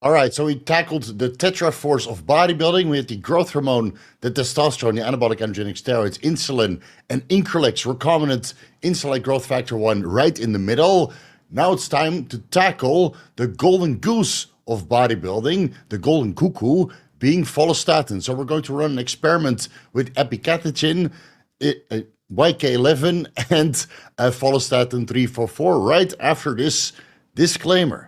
All right, so we tackled the tetra force of bodybuilding. We had the growth hormone, the testosterone, the anabolic androgenic steroids, insulin, and Increlex, recombinant insulin growth factor 1 right in the middle. Now it's time to tackle the golden goose of bodybuilding, the golden cuckoo, being follistatin. So we're going to run an experiment with epicatechin, YK-11, and follistatin-344 right after this disclaimer.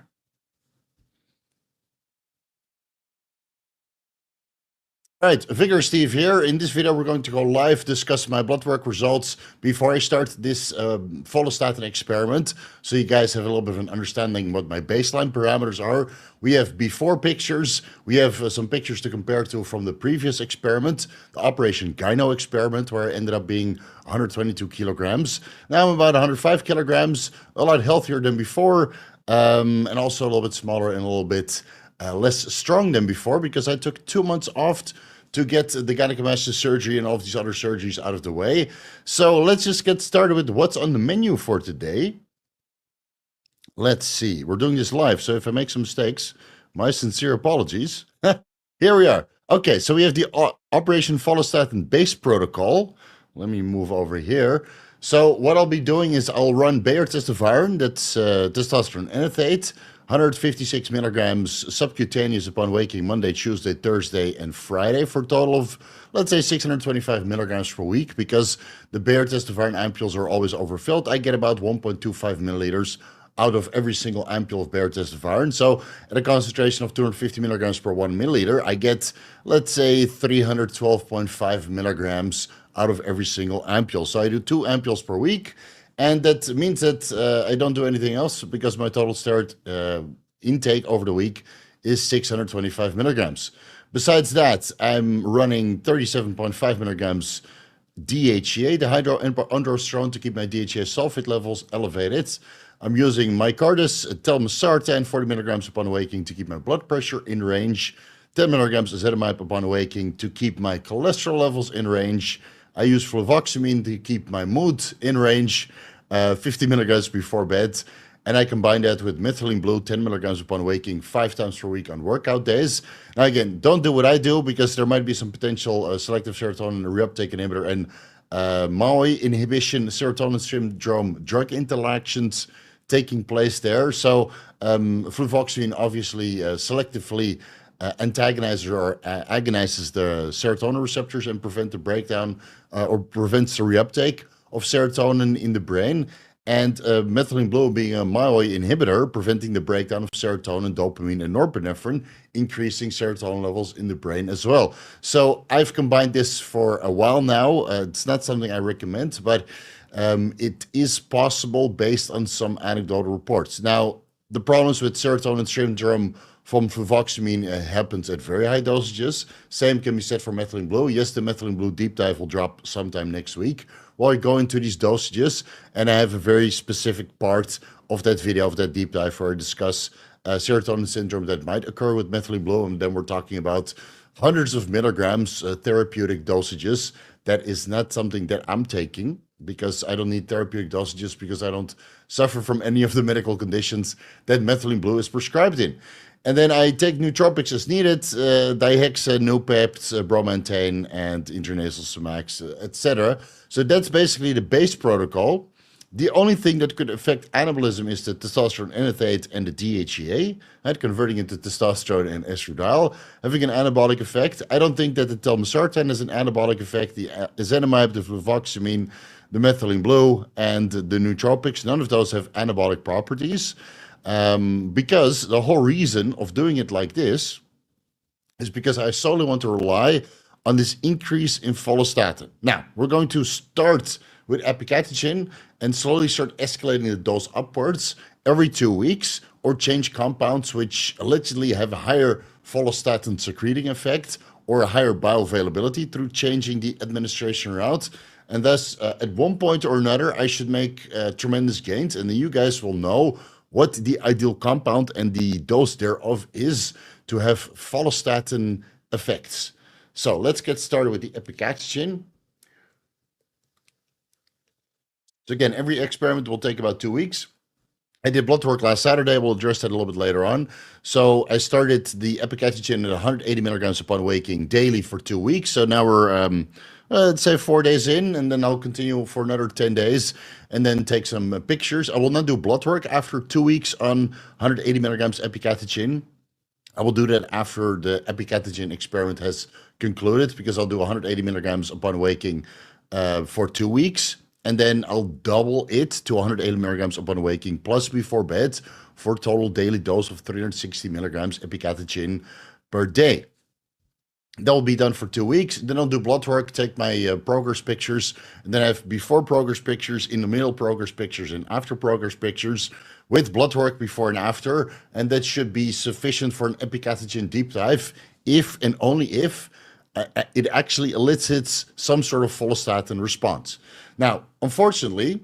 All right, Vigorous Steve here. In this video, we're going to go live, discuss my blood work results before I start this follistatin experiment, so you guys have a little bit of an understanding what my baseline parameters are. We have before pictures. We have some pictures to compare to from the previous experiment, the Operation Gyno experiment, where I ended up being 122 kilograms. Now I'm about 105 kilograms, a lot healthier than before, and also a little bit smaller and a little bit less strong than before because I took 2 months off to get the gynecomastia surgery and all of these other surgeries out of the way. So let's just get started with what's on the menu for today. Let's see. We're doing this live, so if I make some mistakes, my sincere apologies. Here we are. Okay, so we have the Operation Follistatin base protocol. Let me move over here. So what I'll be doing is I'll run Bayer testosterone, that's testosterone enanthate, 156 milligrams subcutaneous upon waking Monday, Tuesday, Thursday, and Friday for a total of, let's say, 625 milligrams per week. Because the Bayer testosterone ampules are always overfilled, I get about 1.25 milliliters out of every single ampule of Bayer testosterone. So at a concentration of 250 milligrams per 1 milliliter, I get, let's say, 312.5 milligrams out of every single ampule. So I do 2 ampules per week. And that means that I don't do anything else because my total steroid intake over the week is 625 milligrams. Besides that, I'm running 37.5 milligrams DHEA, the hydroandrosterone, to keep my DHEA sulfate levels elevated. I'm using Mycardis, telmisartan, 40 milligrams upon awakening to keep my blood pressure in range. 10 milligrams ezetimibe upon awakening to keep my cholesterol levels in range. I use fluvoxamine to keep my mood in range, 50 milligrams before bed. And I combine that with methylene blue, 10 milligrams upon waking, 5 times per week on workout days. Now, again, don't do what I do because there might be some potential selective serotonin reuptake inhibitor and MAOI inhibition, serotonin syndrome drug interactions taking place there. So fluvoxamine obviously selectively antagonizes or agonizes the serotonin receptors and prevent the breakdown or prevents the reuptake of serotonin in the brain. And methylene blue being a MAOI inhibitor, preventing the breakdown of serotonin, dopamine, and norepinephrine, increasing serotonin levels in the brain as well. So I've combined this for a while now. It's not something I recommend, but it is possible based on some anecdotal reports. Now, the problems with serotonin syndrome from fluvoxamine happens at very high dosages. Same can be said for methylene blue. Yes, the methylene blue deep dive will drop sometime next week while I go into these dosages. And I have a very specific part of that video, of that deep dive, where I discuss serotonin syndrome that might occur with methylene blue. And then we're talking about hundreds of milligrams therapeutic dosages. That is not something that I'm taking because I don't need therapeutic dosages because I don't suffer from any of the medical conditions that methylene blue is prescribed in. And then I take nootropics as needed, dihexa, Noopept, bromantane, and intranasal Sumax, etc. So that's basically the base protocol. The only thing that could affect anabolism is the testosterone enanthate and the DHEA, right? Converting into testosterone and estradiol, having an anabolic effect. I don't think that the telmisartan has an anabolic effect. The ezetimibe, the fluvoxamine, the methylene blue, and the nootropics, none of those have anabolic properties. Because the whole reason of doing it like this is because I solely want to rely on this increase in follistatin. Now, we're going to start with epicatechin and slowly start escalating the dose upwards every 2 weeks, or change compounds which allegedly have a higher follistatin secreting effect or a higher bioavailability through changing the administration route. And thus, at one point or another, I should make tremendous gains, and then you guys will know what the ideal compound and the dose thereof is to have follistatin effects. So let's get started with the epicatechin. So again, every experiment will take about 2 weeks. I did blood work last Saturday. We'll address that a little bit later on. So I started the Epicatechin at 180 milligrams upon waking daily for 2 weeks. So now we're, let's say 4 days in, and then I'll continue for another 10 days and then take some pictures. I will not do blood work after 2 weeks on 180 milligrams Epicatechin. I will do that after the Epicatechin experiment has concluded, because I'll do 180 milligrams upon waking for 2 weeks. And then I'll double it to 180 milligrams upon waking plus before bed for a total daily dose of 360 milligrams Epicatechin per day. That will be done for 2 weeks. Then I'll do blood work, take my progress pictures, and then I have before progress pictures, in the middle progress pictures, and after progress pictures with blood work before and after. And that should be sufficient for an Epicatechin deep dive if and only if it actually elicits some sort of follistatin response. Now, unfortunately,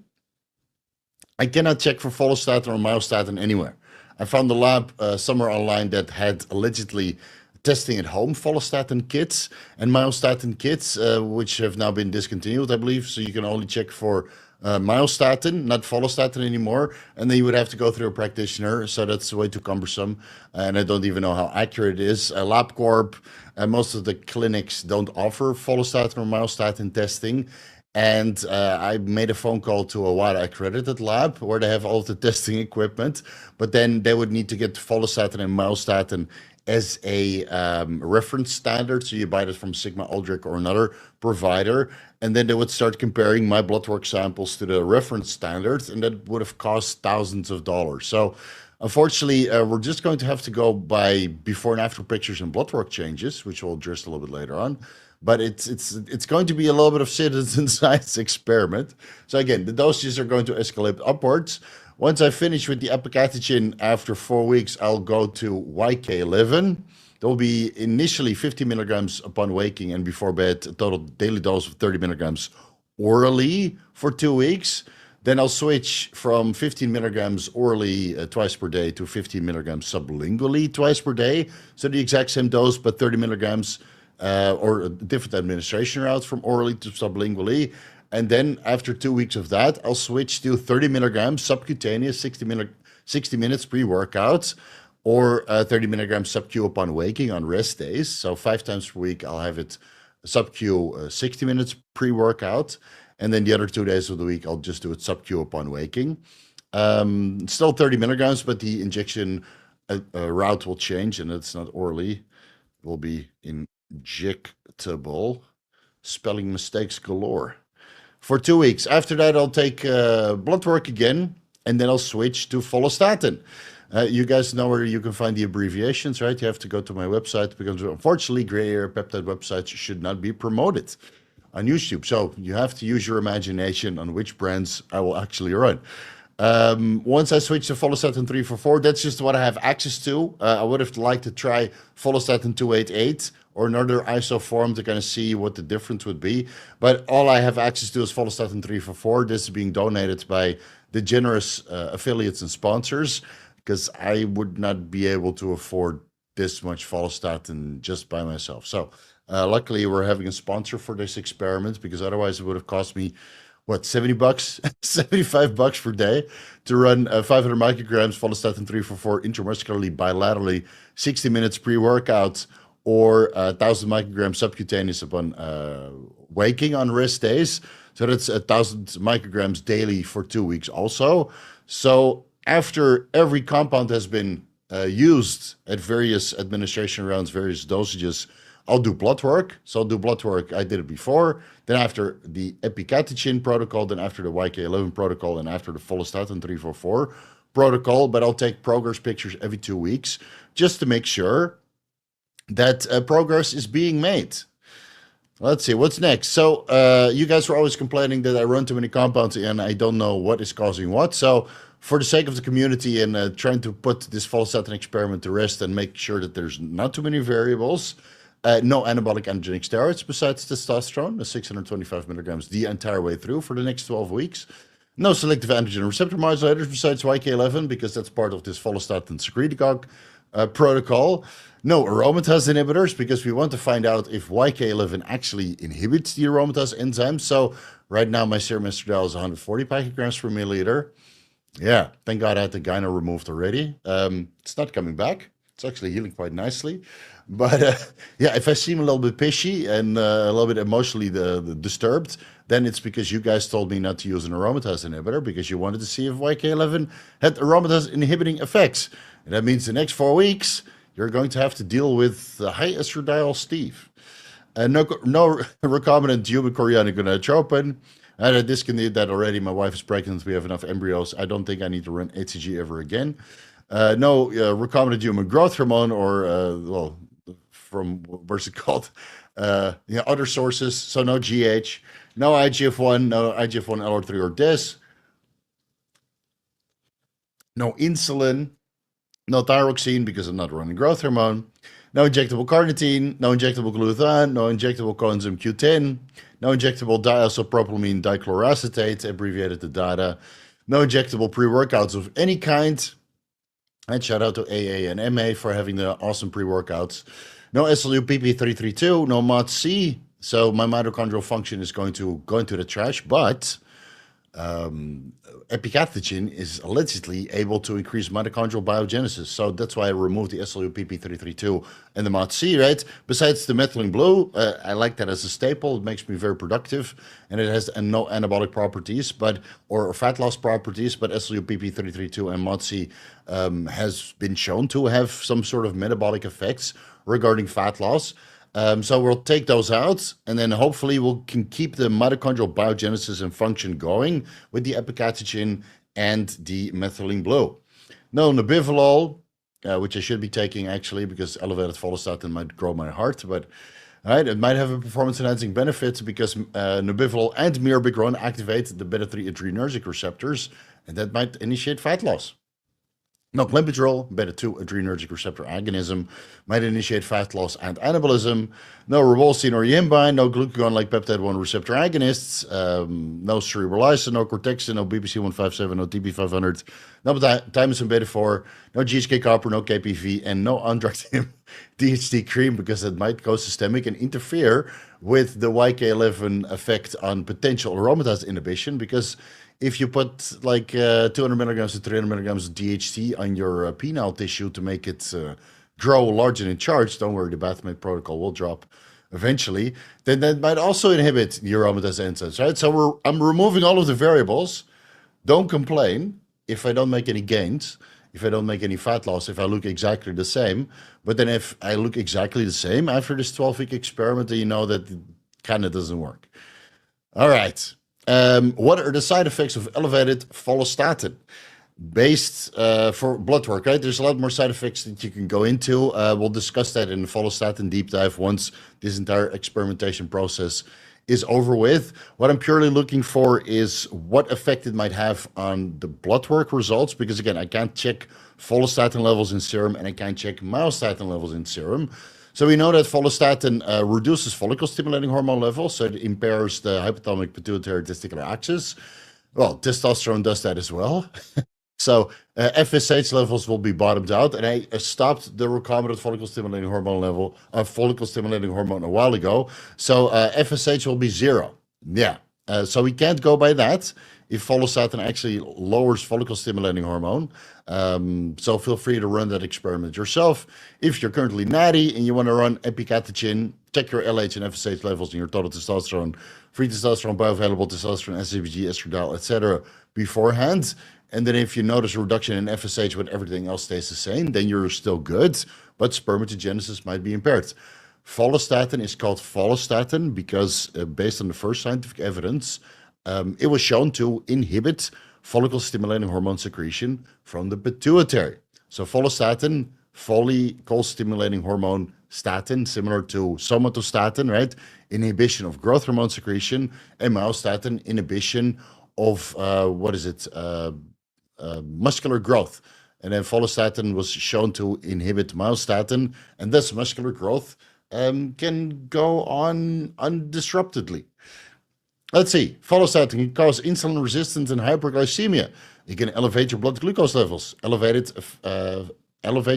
I cannot check for follistatin or myostatin anywhere. I found a lab somewhere online that had allegedly testing at home follistatin kits and myostatin kits, which have now been discontinued, I believe. So you can only check for myostatin, not follistatin anymore, and then you would have to go through a practitioner. So that's way too cumbersome, and I don't even know how accurate it is. LabCorp and most of the clinics don't offer follistatin or myostatin testing. And I made a phone call to a WADA accredited lab where they have all of the testing equipment, but then they would need to get follistatin and myostatin as a reference standard. So you buy it from Sigma Aldrich or another provider, and then they would start comparing my blood work samples to the reference standards, and that would have cost thousands of dollars. So unfortunately, we're just going to have to go by before and after pictures and blood work changes, which we'll address a little bit later on. But it's going to be a little bit of citizen science experiment. So again, the dosages are going to escalate upwards. Once I finish with the Epicatechin after 4 weeks, I'll go to YK-11. There will be initially 50 milligrams upon waking and before bed, a total daily dose of 30 milligrams orally for 2 weeks. Then I'll switch from 15 milligrams orally twice per day to 15 milligrams sublingually twice per day. So the exact same dose, but 30 milligrams or a different administration route from orally to sublingually. And then after 2 weeks of that, I'll switch to 30 milligrams subcutaneous, 60 minutes pre-workout, or 30 milligrams sub-Q upon waking on rest days. So 5 times per week, I'll have it sub-Q 60 minutes pre-workout. And then the other 2 days of the week, I'll just do it sub-Q upon waking. Still 30 milligrams, but the injection route will change, and it's not orally. It will be injectable. Spelling mistakes galore. For 2 weeks. After that, I'll take blood work again, and then I'll switch to follistatin. You guys know where you can find the abbreviations, right? You have to go to my website, because unfortunately, gray area peptide websites should not be promoted on YouTube. So you have to use your imagination on which brands I will actually run. Once I switch to Follistatin-344, that's just what I have access to. I would have liked to try Follistatin-288 or another isoform to kind of see what the difference would be. But all I have access to is Follistatin-344. This is being donated by the generous affiliates and sponsors, because I would not be able to afford this much follistatin just by myself. So luckily, we're having a sponsor for this experiment, because otherwise it would have cost me, what, $70, $75 per day to run 500 micrograms Follistatin-344 intramuscularly bilaterally, 60 minutes pre-workout, or 1,000 micrograms subcutaneous upon waking on rest days. So that's 1,000 micrograms daily for 2 weeks also. So after every compound has been used at various administration rounds, various dosages, I'll do blood work. So I'll do blood work. I did it before. Then after the Epicatechin protocol, then after the YK-11 protocol, and after the Follistatin-344 protocol. But I'll take progress pictures every 2 weeks just to make sure that progress is being made. Let's see, what's next? So you guys were always complaining that I run too many compounds and I don't know what is causing what. So for the sake of the community and trying to put this follistatin experiment to rest and make sure that there's not too many variables, no anabolic androgenic steroids besides testosterone, the 625 milligrams the entire way through for the next 12 weeks. No selective androgen receptor modulators besides YK-11, because that's part of this follistatin secretagogue protocol. No aromatase inhibitors, because we want to find out if YK-11 actually inhibits the aromatase enzyme. So right now my serum estradiol is 140 picograms per milliliter. Yeah, thank God I had the gyno removed already. It's not coming back. It's actually healing quite nicely. But yeah, if I seem a little bit pishy and a little bit emotionally disturbed, then it's because you guys told me not to use an aromatase inhibitor because you wanted to see if YK-11 had aromatase inhibiting effects. And that means the next 4 weeks, you're going to have to deal with high estradiol Steve. No recombinant human chorionic gonadotropin. I discontinued that already. My wife is pregnant. We have enough embryos. I don't think I need to run HCG ever again. No recombinant human growth hormone or, well, from where's it called? Other sources. So no GH, no IGF-1, no IGF-1 LR3 or DIS, no insulin, no thyroxine because I'm not running growth hormone, no injectable carnitine, no injectable glutathione, no injectable coenzyme Q10, no injectable diisopropylamine dichloroacetate, abbreviated to DADA, no injectable pre-workouts of any kind. And shout out to AA and MA for having the awesome pre-workouts. No SLU-PP332, no MOD-C. So my mitochondrial function is going to go into the trash, but Epicatechin is allegedly able to increase mitochondrial biogenesis. So that's why I removed the SLU-PP332 and the MOD-C, right? Besides the methylene blue, I like that as a staple. It makes me very productive, and it has no anabolic properties, or fat loss properties, but SLU-PP332 and MOD-C has been shown to have some sort of metabolic effects regarding fat loss. So we'll take those out, and then hopefully we can keep the mitochondrial biogenesis and function going with the epicatechin and the methylene blue. No nebivolol, which I should be taking actually because elevated follistatin might grow my heart, but all right, it might have a performance-enhancing benefit because nebivolol and mirabegron activate the beta-3 adrenergic receptors, and that might initiate fat loss. No clenbuterol, beta-2 adrenergic receptor agonism, might initiate fat loss and anabolism. No ribosine or yimbine, no glucagon-like peptide-1 receptor agonists, no cerebrolizin, no cortexin, no BPC-157, no TP-500, no thymosin beta-4, no GHK copper, no KPV, and no androgen DHT cream because it might go systemic and interfere with the YK-11 effect on potential aromatase inhibition because if you put like 200 milligrams to 300 milligrams of DHT on your penile tissue to make it grow large and in charge, don't worry, the Bathmate protocol will drop eventually, then that might also inhibit the aromatase enzymes, right? So I'm removing all of the variables. Don't complain if I don't make any gains, if I don't make any fat loss, if I look exactly the same. But then if I look exactly the same after this 12-week experiment, then you know that it kind of doesn't work. All right. What are the side effects of elevated follistatin? Based for blood work, right? There's a lot more side effects that you can go into. We'll discuss that in the follistatin deep dive once this entire experimentation process is over with. What I'm purely looking for is what effect it might have on the blood work results, because again, I can't check follistatin levels in serum and I can't check myostatin levels in serum. So we know that follistatin reduces follicle-stimulating hormone levels, so it impairs the hypothalamic pituitary testicular axis. Well, testosterone does that as well. So FSH levels will be bottomed out, and I stopped the recombinant follicle-stimulating hormone level of follicle-stimulating hormone a while ago. So FSH will be 0. Yeah. So we can't go by that if follistatin actually lowers follicle-stimulating hormone. So feel free to run that experiment yourself. If you're currently natty and you want to run epicatechin, check your LH and FSH levels and your total testosterone, free testosterone, bioavailable testosterone, SCBG, estradiol, etc. beforehand. And then if you notice a reduction in FSH when everything else stays the same, then you're still good, but spermatogenesis might be impaired. Follistatin is called follistatin because based on the first scientific evidence, it was shown to inhibit follicle-stimulating hormone secretion from the pituitary. So follistatin, follicle-stimulating hormone statin, similar to somatostatin, right? Inhibition of growth hormone secretion, and myostatin, inhibition of, muscular growth. And then follistatin was shown to inhibit myostatin, and thus muscular growth can go on undisruptedly. Let's see. Follistatin can cause insulin resistance and hyperglycemia. It can elevate your blood glucose levels, elevate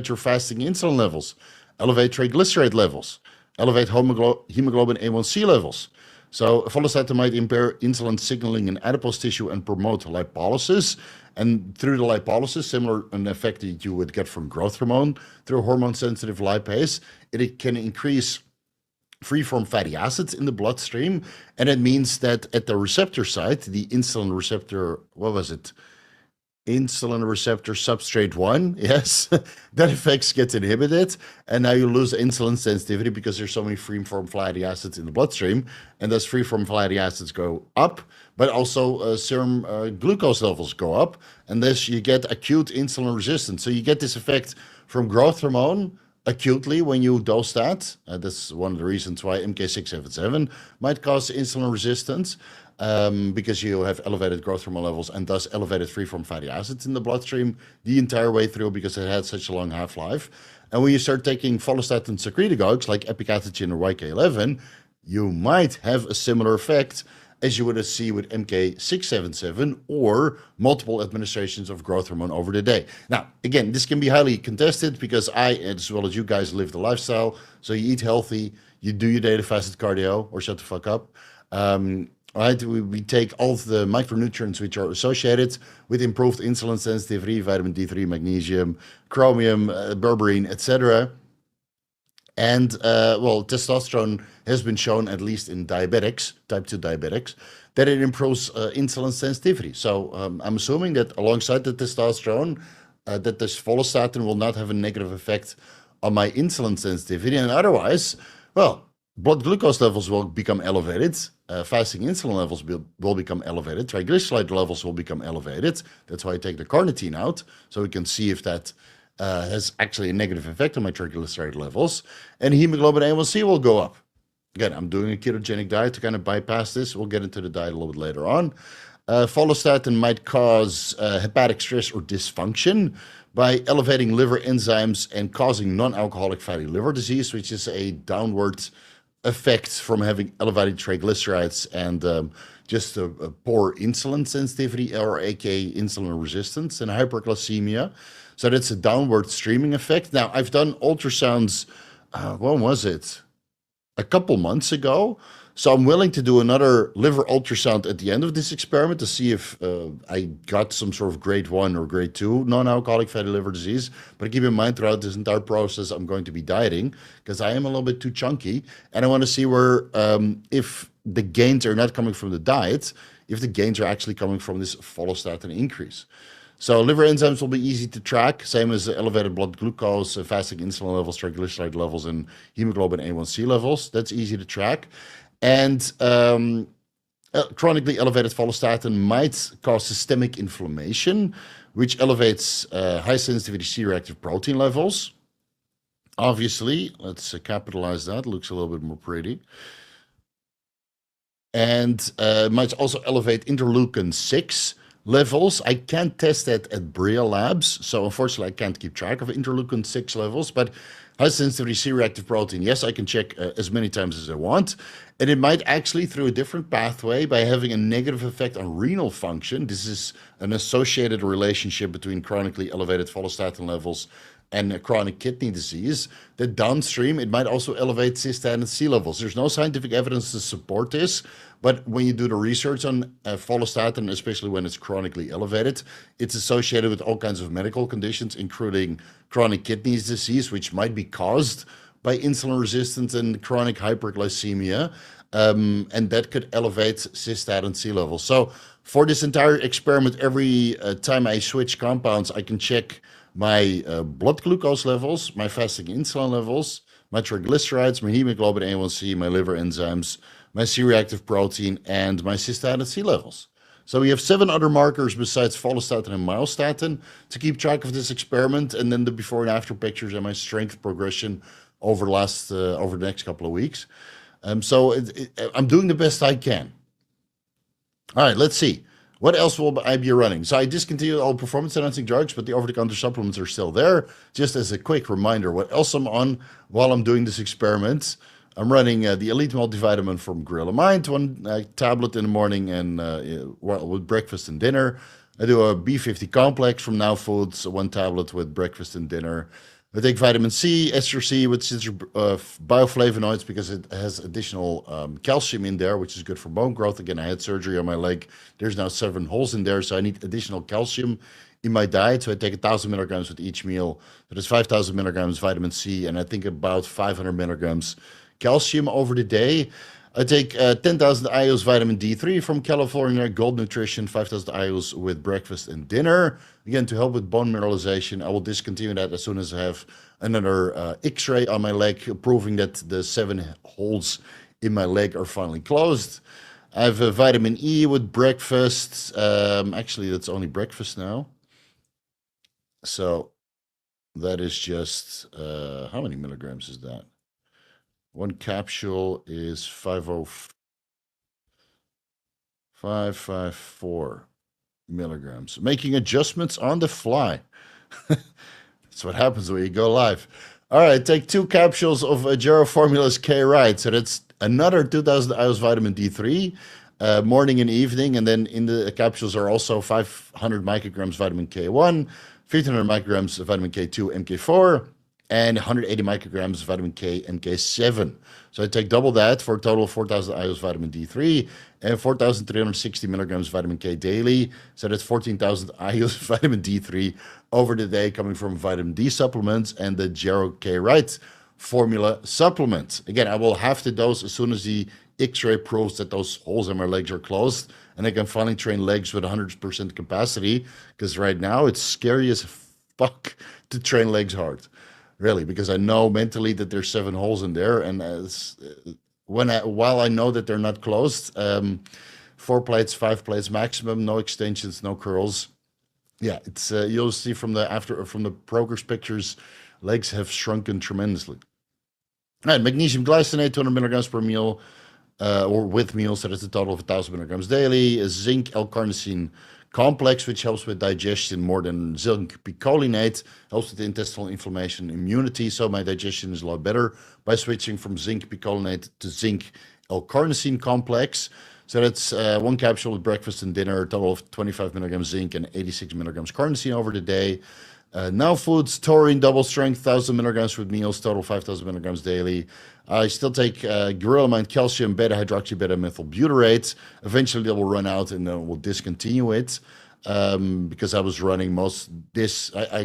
your fasting insulin levels, elevate triglyceride levels, elevate hemoglobin A1C levels. So follistatin might impair insulin signaling in adipose tissue and promote lipolysis. And through the lipolysis, similar an effect that you would get from growth hormone through hormone-sensitive lipase, it can increase free-form fatty acids in the bloodstream. And it means that at the receptor site, the insulin receptor, what was it? Insulin receptor substrate 1, yes, that effect gets inhibited, and now you lose insulin sensitivity because there's so many free-form fatty acids in the bloodstream, and those free-form fatty acids go up, but also serum glucose levels go up, and thus you get acute insulin resistance. So you get this effect from growth hormone acutely when you dose that. That's one of the reasons why MK677 might cause insulin resistance. Because you have elevated growth hormone levels and thus elevated free-form fatty acids in the bloodstream the entire way through because it had such a long half-life. And when you start taking follistatin secretagogues like Epicatechin or YK-11, you might have a similar effect as you would see with MK677 or multiple administrations of growth hormone over the day. Now, again, this can be highly contested because I, as well as you guys, live the lifestyle. So you eat healthy, you do your daily fasted cardio, or shut the fuck up. Right, we take all of the micronutrients which are associated with improved insulin sensitivity, vitamin D3, magnesium, chromium, berberine, etc. And well, testosterone has been shown, at least in diabetics, type 2 diabetics, that it improves insulin sensitivity. So I'm assuming that alongside the testosterone, that this follistatin will not have a negative effect on my insulin sensitivity. And otherwise, well, blood glucose levels will become elevated, fasting insulin levels will become elevated, triglyceride levels will become elevated. That's why I take the carnitine out, so we can see if that has actually a negative effect on my triglyceride levels. And hemoglobin A1C will go up. Again, I'm doing a ketogenic diet to kind of bypass this. We'll get into the diet a little bit later on. Follistatin might cause hepatic stress or dysfunction by elevating liver enzymes and causing non-alcoholic fatty liver disease, which is a downward effects from having elevated triglycerides and just a poor insulin sensitivity, or aka insulin resistance, and hyperglycemia. So that's a downward streaming effect. Now, I've done ultrasounds, when was it? A couple months ago. So I'm willing to do another liver ultrasound at the end of this experiment to see if I got some sort of grade 1 or grade 2 non-alcoholic fatty liver disease. But keep in mind, throughout this entire process, I'm going to be dieting because I am a little bit too chunky. And I want to see where, if the gains are not coming from the diet, if the gains are actually coming from this follistatin increase. So liver enzymes will be easy to track, same as elevated blood glucose, fasting insulin levels, triglyceride levels, and hemoglobin A1C levels. That's easy to track. And chronically elevated follistatin might cause systemic inflammation, which elevates high sensitivity C-reactive protein levels. Obviously, let's capitalize that. Looks a little bit more pretty. And might also elevate interleukin-6 levels. I can't test that at Bria Labs, so unfortunately I can't keep track of interleukin-6 levels, but high sensitivity C-reactive protein, yes, I can check as many times as I want. And it might actually, through a different pathway, by having a negative effect on renal function. This is an associated relationship between chronically elevated follistatin levels and chronic kidney disease, that downstream it might also elevate Cystatin-C levels. There's no scientific evidence to support this, but when you do the research on follistatin, especially when it's chronically elevated, it's associated with all kinds of medical conditions, including chronic kidney disease, which might be caused by insulin resistance and chronic hyperglycemia, and that could elevate Cystatin-C levels. So for this entire experiment, every time I switch compounds, I can check my blood glucose levels, my fasting insulin levels, my triglycerides, my hemoglobin A1C, my liver enzymes, my C-reactive protein, and my Cystatin-C levels. So we have 7 other markers besides follistatin and myostatin to keep track of this experiment, and then the before and after pictures and my strength progression over the next couple of weeks. So I'm doing the best I can. All right, let's see. What else will I be running? So I discontinued all performance-enhancing drugs, but the over-the-counter supplements are still there. Just as a quick reminder, what else I'm on while I'm doing this experiment. I'm running the Elite Multivitamin from Gorilla Mind, 1 tablet in the morning and with breakfast and dinner. I do a B50 complex from Now Foods, 1 tablet with breakfast and dinner. I take vitamin C, ester C with bioflavonoids because it has additional calcium in there, which is good for bone growth. Again, I had surgery on my leg. There's now 7 holes in there, so I need additional calcium in my diet. So I take 1,000 milligrams with each meal. That is 5,000 milligrams vitamin C, and I think about 500 milligrams calcium over the day. I take 10,000 IUs vitamin D3 from California Gold Nutrition, 5,000 IUs with breakfast and dinner. Again, to help with bone mineralization. I will discontinue that as soon as I have another X-ray on my leg, proving that the 7 holes in my leg are finally closed. I have vitamin E with breakfast. Actually, that's only breakfast now. So that is just, how many milligrams is that? One capsule is 554 milligrams. Making adjustments on the fly. That's what happens when you go live. All right, take 2 capsules of Gero Formulas K Right. So that's another 2,000 IUs vitamin D3, morning and evening. And then in the capsules are also 500 micrograms vitamin K1, 1,500 micrograms of vitamin K2, MK4, and 180 micrograms vitamin K and K7. So I take double that for a total of 4,000 IUs vitamin D3 and 4,360 milligrams vitamin K daily. So that's 14,000 IUs vitamin D3 over the day coming from vitamin D supplements and the Gero K Right formula supplement. Again, I will have to dose as soon as the X-ray proves that those holes in my legs are closed and I can finally train legs with 100% capacity, because right now it's scary as fuck to train legs hard. Really, because I know mentally that there's 7 holes in there, and while I know that they're not closed, 4 plates, 5 plates maximum, no extensions, no curls. Yeah, it's you'll see from the progress pictures, legs have shrunken tremendously. All right, magnesium glycinate, 200 milligrams per meal, or with meals, so that's a total of 1,000 milligrams daily. A zinc L-carnosine complex, which helps with digestion more than zinc picolinate, helps with intestinal inflammation and immunity. So my digestion is a lot better by switching from zinc picolinate to zinc L-carnosine complex. So that's 1 capsule with breakfast and dinner, a total of 25 milligrams zinc and 86 milligrams carnosine over the day. Now foods, taurine, double strength, 1,000 milligrams with meals, total 5,000 milligrams daily. I still take Gorilla calcium, beta-hydroxy, beta-methylbutyrate. Eventually they will run out and then we'll discontinue it, because I was running I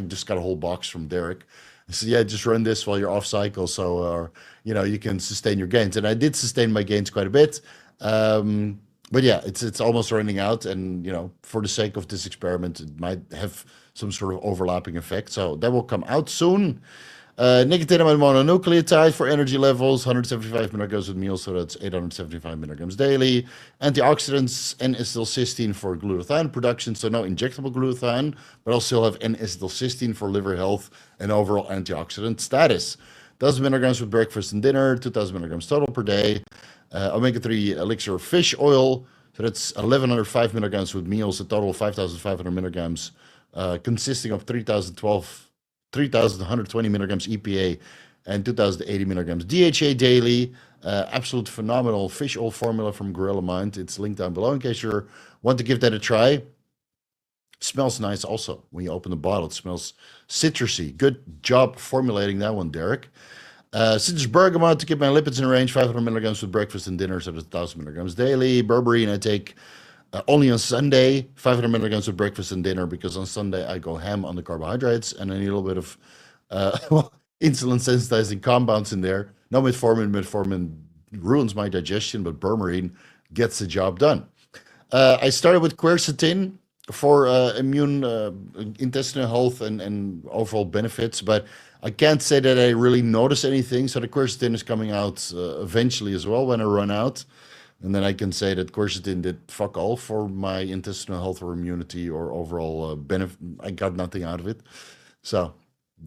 just got a whole box from Derek. I said, yeah, just run this while you're off cycle, so you can sustain your gains. And I did sustain my gains quite a bit. But yeah, it's almost running out, and for the sake of this experiment, it might have some sort of overlapping effect. So that will come out soon. Nicotinamide mononucleotide for energy levels, 175 milligrams with meals, so that's 875 milligrams daily. Antioxidants, N-acetylcysteine for glutathione production, so no injectable glutathione, but I'll still have N-acetylcysteine for liver health and overall antioxidant status. 1,000 milligrams with breakfast and dinner, 2,000 milligrams total per day. Omega-3 elixir fish oil, so that's 1,105 milligrams with meals, a total of 5,500 milligrams, consisting of 3,120 milligrams EPA and 2,080 milligrams DHA daily. Absolute phenomenal fish oil formula from Gorilla Mind. It's linked down below in case you want to give that a try. Smells nice also. When you open the bottle, it smells citrusy. Good job formulating that one, Derek. Citrus bergamot to keep my lipids in range, 500 milligrams with breakfast and dinner, so that's 1,000 milligrams daily. Berberine I take only on Sunday, 500 milligrams with breakfast and dinner, because on Sunday I go ham on the carbohydrates and I need a little bit of insulin sensitizing compounds in there. No metformin. Metformin ruins my digestion, but berberine gets the job done. I started with quercetin for immune intestinal health and overall benefits, but I can't say that I really notice anything. So the quercetin is coming out eventually as well when I run out. And then I can say that quercetin did fuck all for my intestinal health or immunity or overall benefit. I got nothing out of it. So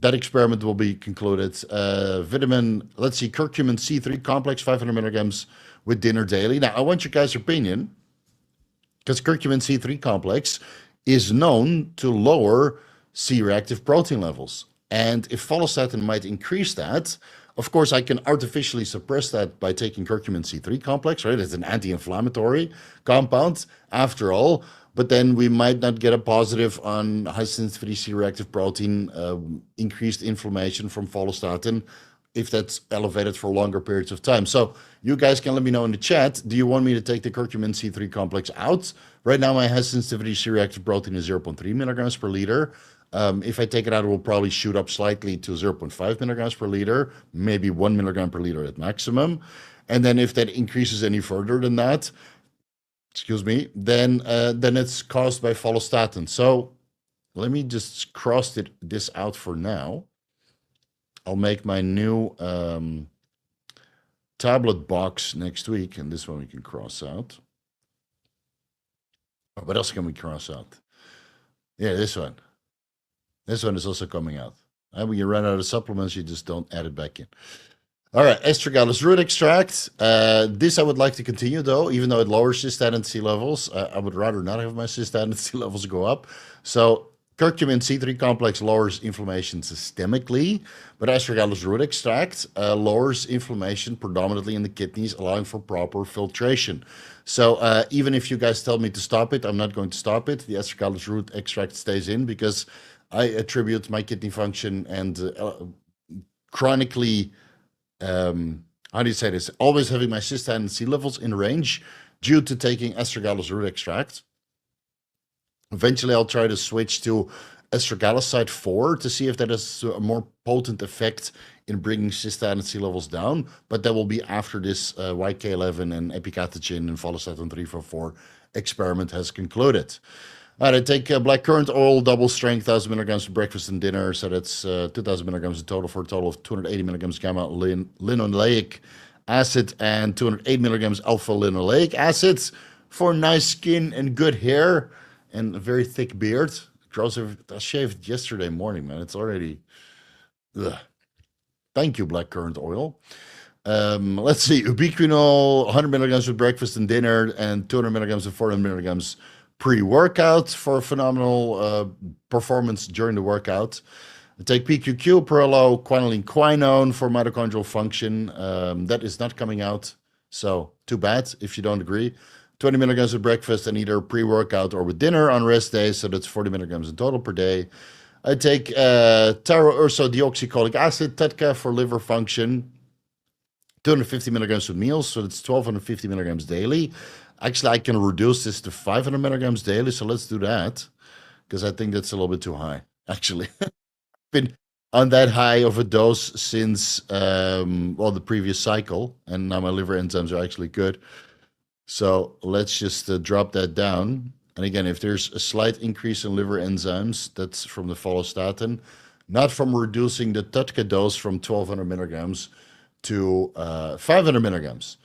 that experiment will be concluded. Curcumin C3 complex, 500 milligrams with dinner daily. Now, I want your guys' opinion, because curcumin C3 complex is known to lower C-reactive protein levels. And if follistatin might increase that, of course, I can artificially suppress that by taking curcumin C3 complex, right? It's an anti-inflammatory compound, after all. but then we might not get a positive on high sensitivity C-reactive protein, increased inflammation from follistatin, if that's elevated for longer periods of time. So you guys can let me know in the chat, do you want me to take the curcumin C3 complex out? Right now, my high sensitivity C-reactive protein is 0.3 milligrams per liter. If I take it out, it will probably shoot up slightly to 0.5 milligrams per liter, maybe 1 milligram per liter at maximum. And then if that increases any further than that, excuse me, then it's caused by follistatin. So let me just cross this out for now. I'll make my new tablet box next week, and this one we can cross out. Oh, what else can we cross out? Yeah, this one. This one is also coming out. And when you run out of supplements, you just don't add it back in. All right, astragalus root extract. This I would like to continue, though, even though it lowers Cystatin-C levels. I would rather not have my Cystatin-C levels go up. So curcumin C3 complex lowers inflammation systemically, but astragalus root extract lowers inflammation predominantly in the kidneys, allowing for proper filtration. So even if you guys tell me to stop it, I'm not going to stop it. The astragalus root extract stays in because I attribute my kidney function and chronically, how do you say this? Always having my Cystatin-C levels in range due to taking astragalus root extract. Eventually, I'll try to switch to astragaloside 4 to see if that has a more potent effect in bringing Cystatin-C levels down, but that will be after this YK-11 and Epicatechin and Follistatin-344 experiment has concluded. All right, I take black currant oil, double strength, 1,000 milligrams for breakfast and dinner, so that's 2,000 milligrams in total for a total of 280 milligrams gamma-linoleic acid and 208 milligrams alpha-linoleic acid for nice skin and good hair and a very thick beard. I shaved yesterday morning, man. It's already... Ugh. Thank you, black currant oil. Let's see, ubiquinol, 100 milligrams with breakfast and dinner, and 200 milligrams and 400 milligrams pre-workout for phenomenal performance during the workout. I take PQQ, Perlo, quinolene, quinone for mitochondrial function. That is not coming out, so too bad if you don't agree. 20 milligrams with breakfast and either pre-workout or with dinner on rest days, so that's 40 milligrams in total per day. I take tyrosine-deoxycholic acid, TETCA, for liver function. 250 milligrams with meals, so that's 1,250 milligrams daily. Actually, I can reduce this to 500 milligrams daily, so let's do that, because I think that's a little bit too high, actually. I've been on that high of a dose since, the previous cycle, and now my liver enzymes are actually good. So let's just drop that down. And again, if there's a slight increase in liver enzymes, that's from the follistatin, not from reducing the TUDCA dose from 1,200 milligrams to 500 milligrams.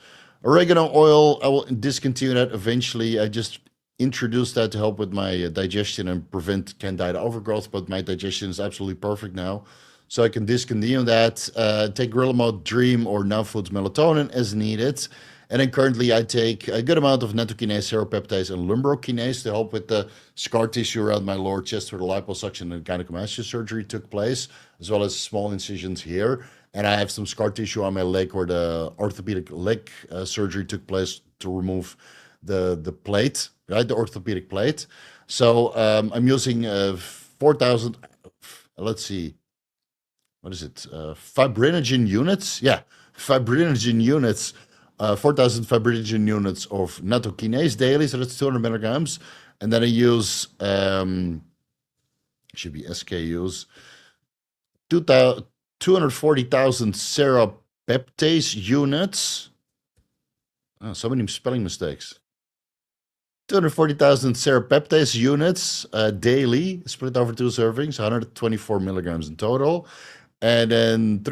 Oregano oil, I will discontinue that eventually. I just introduced that to help with my digestion and prevent candida overgrowth, but my digestion is absolutely perfect now. So I can discontinue that. Take Gorilla Mode Dream or Now Foods Melatonin as needed. And then currently I take a good amount of nattokinase, seropeptase, and lumbrokinase to help with the scar tissue around my lower chest where the liposuction and gynecomastia surgery took place, as well as small incisions here. And I have some scar tissue on my leg where the orthopedic leg surgery took place to remove the plate, right, the orthopedic plate. So I'm using 4,000, let's see, what is it, fibrinogen units? Yeah, fibrinogen units. 4,000 fibrinogen units of nattokinase daily, so that's 200 milligrams. And then I use, should be SKUs, 240,000 serapeptase units. Oh, so many spelling mistakes. 240,000 serapeptase units daily, split over 2 servings, 124 milligrams in total. And then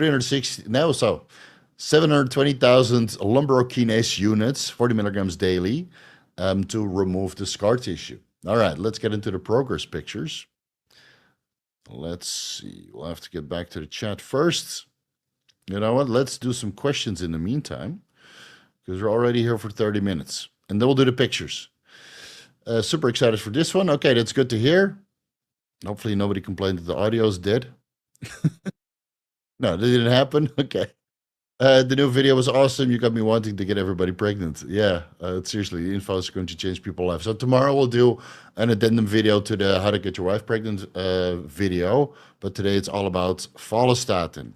720,000 lumbrokinase units, 40 milligrams daily, to remove the scar tissue. All right, let's get into the progress pictures. Let's see. We'll have to get back to the chat first. You know what? Let's do some questions in the meantime, because we're already here for 30 minutes. And then we'll do the pictures. Super excited for this one. Okay, that's good to hear. Hopefully nobody complained that the audio is dead. No, that didn't happen? Okay. The new video was awesome. You got me wanting to get everybody pregnant. Yeah, seriously, the info is going to change people's lives. So tomorrow we'll do an addendum video to the how to get your wife pregnant video. But today it's all about follistatin.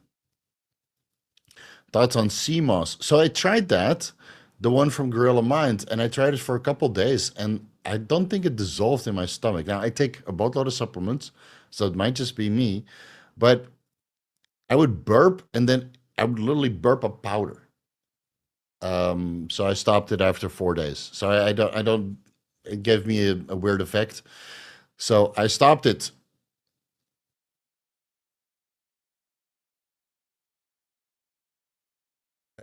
Thoughts on CMOS. So I tried that, the one from Gorilla Mind, and I tried it for a couple days, and I don't think it dissolved in my stomach. Now I take a boatload of supplements, so it might just be me, but I would burp and then I would literally burp a powder. So I stopped it after 4 days. So I don't, it gave me a weird effect. So I stopped it.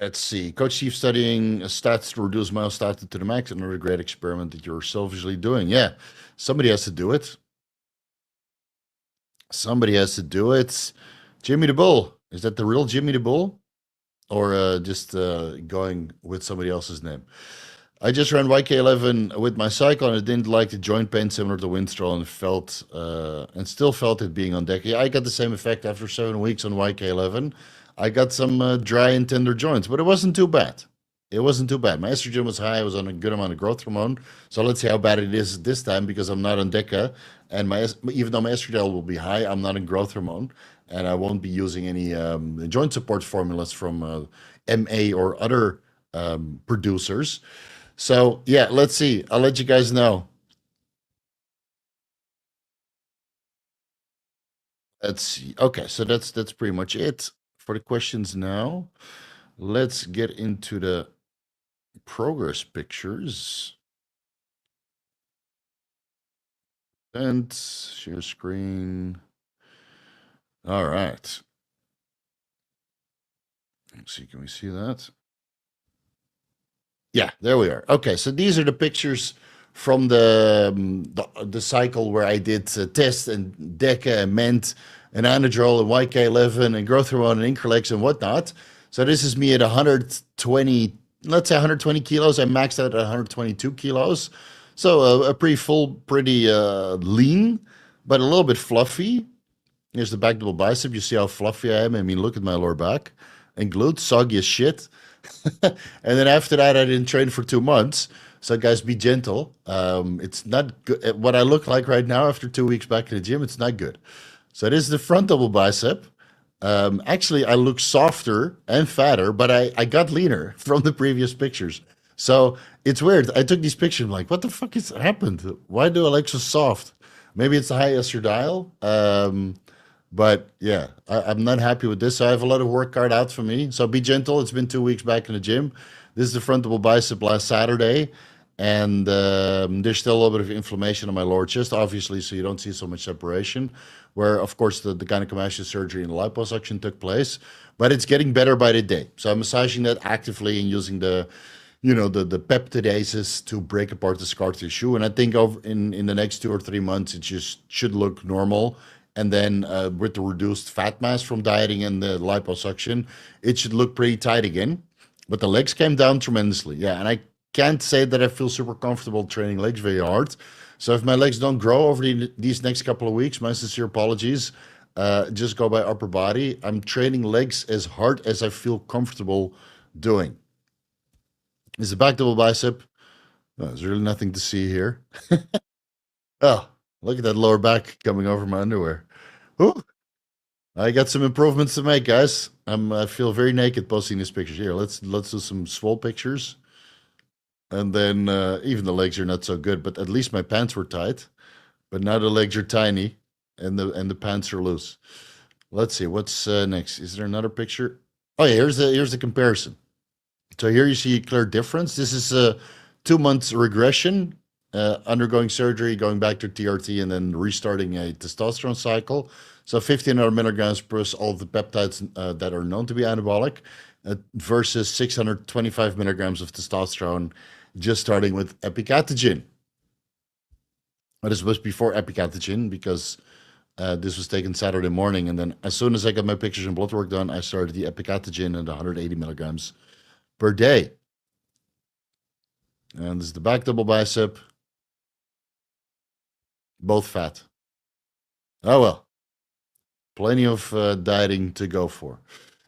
Let's see. Coach Chief studying stats to reduce myostatin to the max. Another great experiment that you're selfishly doing. Yeah, somebody has to do it. Somebody has to do it. Jimmy the Bull. Is that the real Jimmy the Bull? Or just going with somebody else's name? I just ran YK-11 with my cycle and I didn't like the joint pain similar to Winstrol and felt and still felt it being on deck. Yeah, I got the same effect after 7 weeks on YK-11. I got some dry and tender joints, but it wasn't too bad. It wasn't too bad. My estrogen was high. I was on a good amount of growth hormone. So let's see how bad it is this time because I'm not on DECA. And even though my estrogen will be high, I'm not in growth hormone. And I won't be using any joint support formulas from MA or other producers. So yeah, let's see. I'll let you guys know. Let's see. Okay, so that's pretty much it for the questions now. Let's get into the progress pictures. And share screen. All right. Let's see, can we see that? Yeah, there we are. Okay, so these are the pictures from the cycle where I did test and DECA and MENT and Anadrol and YK-11 and growth hormone and Increlex and whatnot. So this is me at 120, let's say 120 kilos. I maxed out at 122 kilos. So a pretty full, pretty lean, but a little bit fluffy. Here's the back double bicep. You see how fluffy I am? I mean, look at my lower back and glutes, soggy as shit. And then after that, I didn't train for 2 months. So guys, be gentle. It's not good. What I look like right now after 2 weeks back in the gym, it's not good. So this is the front double bicep. Actually, I look softer and fatter, but I got leaner from the previous pictures. So it's weird. I took these pictures. I'm like, what the fuck has happened? Why do I look so soft? Maybe it's the high estradiol. But yeah, I'm not happy with this. So I have a lot of work cut out for me. So be gentle. It's been 2 weeks back in the gym. This is the front double bicep last Saturday. And there's still a little bit of inflammation on my lower chest, obviously, so you don't see so much separation. Where, of course, the gynecomastia surgery and the liposuction took place. But it's getting better by the day. So I'm massaging that actively and using the peptidases to break apart the scar tissue. And I think over in the next 2 or 3 months, it just should look normal. And then with the reduced fat mass from dieting and the liposuction, it should look pretty tight again. But the legs came down tremendously. Yeah, and I can't say that I feel super comfortable training legs very hard. So if my legs don't grow over these next couple of weeks, my sincere apologies. Just go by upper body. I'm training legs as hard as I feel comfortable doing. Is the back double bicep? Oh, there's really nothing to see here. Oh, look at that lower back coming over my underwear. Ooh, I got some improvements to make, guys. I feel very naked posting these pictures here. Let's do some swole pictures, and then even the legs are not so good, but at least my pants were tight. But now the legs are tiny, and the pants are loose. Let's see what's next. Is there another picture? Oh yeah, here's the comparison. So here you see a clear difference. This is a 2 months regression, undergoing surgery, going back to TRT, and then restarting a testosterone cycle. So 1500 milligrams plus all the peptides that are known to be anabolic versus 625 milligrams of testosterone, just starting with Epicatechin. But this was before Epicatechin because this was taken Saturday morning. And then as soon as I got my pictures and blood work done, I started the Epicatechin at 180 milligrams per day. And this is the back double bicep, both fat. Oh well, plenty of dieting to go for.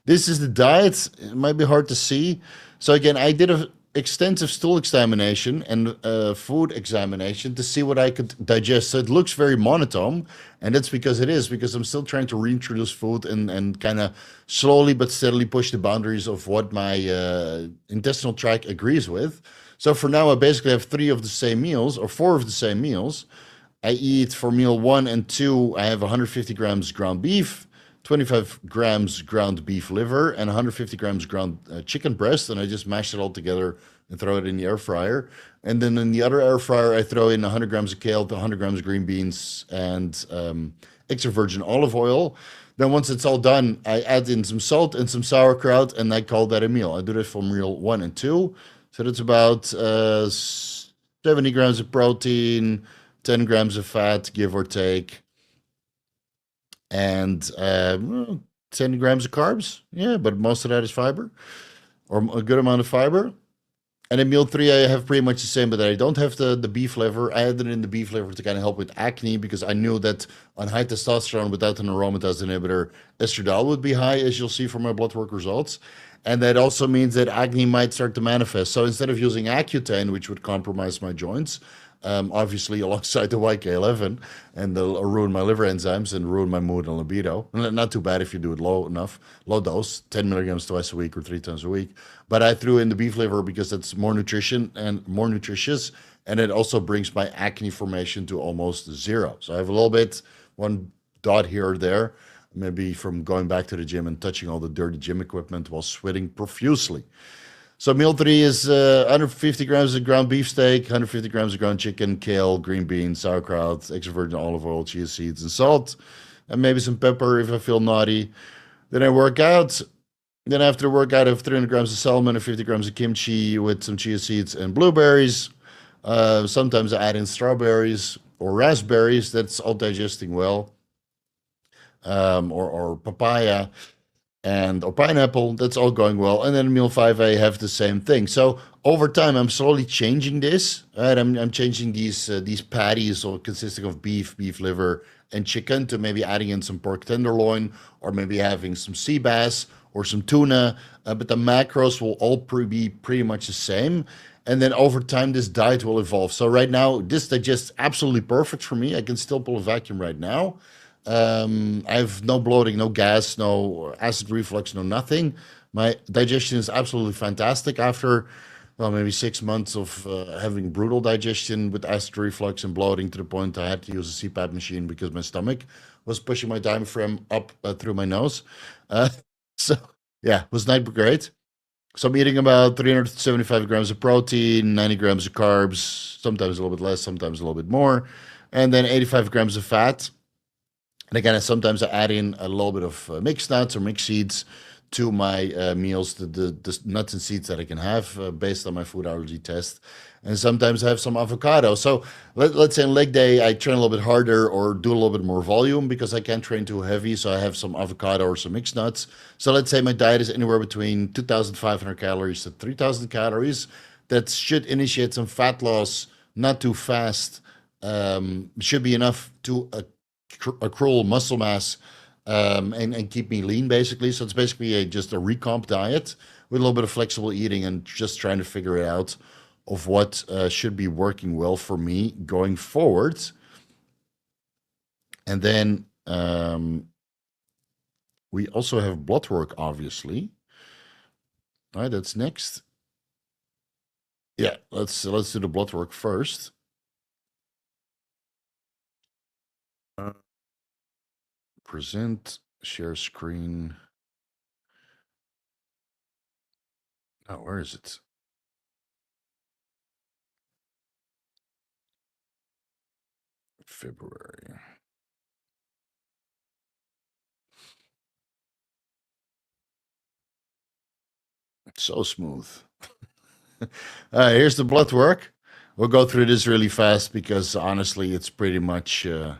This is the diet. It might be hard to see. So again, I did a extensive stool examination and food examination to see what I could digest. So it looks very monotone, and that's because it is, because I'm still trying to reintroduce food and kind of slowly but steadily push the boundaries of what my intestinal tract agrees with. So for now, I basically have three of the same meals or four of the same meals. I eat for meal one and two, I have 150 grams ground beef, 25 grams ground beef liver, and 150 grams ground chicken breast. And I just mash it all together and throw it in the air fryer. And then in the other air fryer, I throw in 100 grams of kale, 100 grams of green beans, and extra virgin olive oil. Then once it's all done, I add in some salt and some sauerkraut, and I call that a meal. I do this for meal one and two. So that's about 70 grams of protein, 10 grams of fat, give or take, and 10 grams of carbs. Yeah, but most of that is fiber, or a good amount of fiber. And in meal three, I have pretty much the same, but I don't have the beef liver. I added in the beef liver to kind of help with acne because I knew that on high testosterone without an aromatase inhibitor, estradiol would be high, as you'll see from my blood work results. And that also means that acne might start to manifest. So instead of using Accutane, which would compromise my joints, obviously alongside the YK-11, and they'll ruin my liver enzymes and ruin my mood and libido. Not too bad if you do it low enough, low dose, 10 milligrams twice a week or 3 times a week. But I threw in the beef liver because that's more nutrition and more nutritious, and it also brings my acne formation to almost zero. So I have a little bit, one dot here or there, maybe from going back to the gym and touching all the dirty gym equipment while sweating profusely. So meal three is 150 grams of ground beef steak, 150 grams of ground chicken, kale, green beans, sauerkraut, extra virgin olive oil, chia seeds, and salt, and maybe some pepper if I feel naughty. Then I work out. Then after the workout, I have 300 grams of salmon and 50 grams of kimchi with some chia seeds and blueberries. Sometimes I add in strawberries or raspberries. That's all digesting well. Or papaya and or pineapple. That's all going well. And then meal five, I have the same thing. So over time, I'm slowly changing this. Right, I'm changing these patties, or consisting of beef, beef liver, and chicken, to maybe adding in some pork tenderloin, or maybe having some sea bass or some tuna. But the macros will all be pretty much the same. And then over time, this diet will evolve. So right now, this digests absolutely perfect for me. I can still pull a vacuum right now. I have no bloating, no gas, no acid reflux, no nothing. My digestion is absolutely fantastic after, well, maybe 6 months of having brutal digestion with acid reflux and bloating, to the point I had to use a CPAP machine because my stomach was pushing my diaphragm up through my nose. Uh, so, yeah, it was not great. So I'm eating about 375 grams of protein, 90 grams of carbs, sometimes a little bit less, sometimes a little bit more, and then 85 grams of fat. And again, sometimes I add in a little bit of mixed nuts or mixed seeds to my meals, the nuts and seeds that I can have based on my food allergy test. And sometimes I have some avocado. So let's say on leg day, I train a little bit harder or do a little bit more volume because I can't train too heavy. So I have some avocado or some mixed nuts. So let's say my diet is anywhere between 2,500 calories to 3,000 calories. That should initiate some fat loss, not too fast. Should be enough to accrue muscle mass and keep me lean, basically. So it's basically just a recomp diet with a little bit of flexible eating and just trying to figure it out of what should be working well for me going forward. And then we also have blood work, obviously. All right, that's next. Yeah, let's do the blood work first. Present, share screen. Oh, where is it? February. So smooth. Here's the blood work. We'll go through this really fast because honestly, it's pretty much all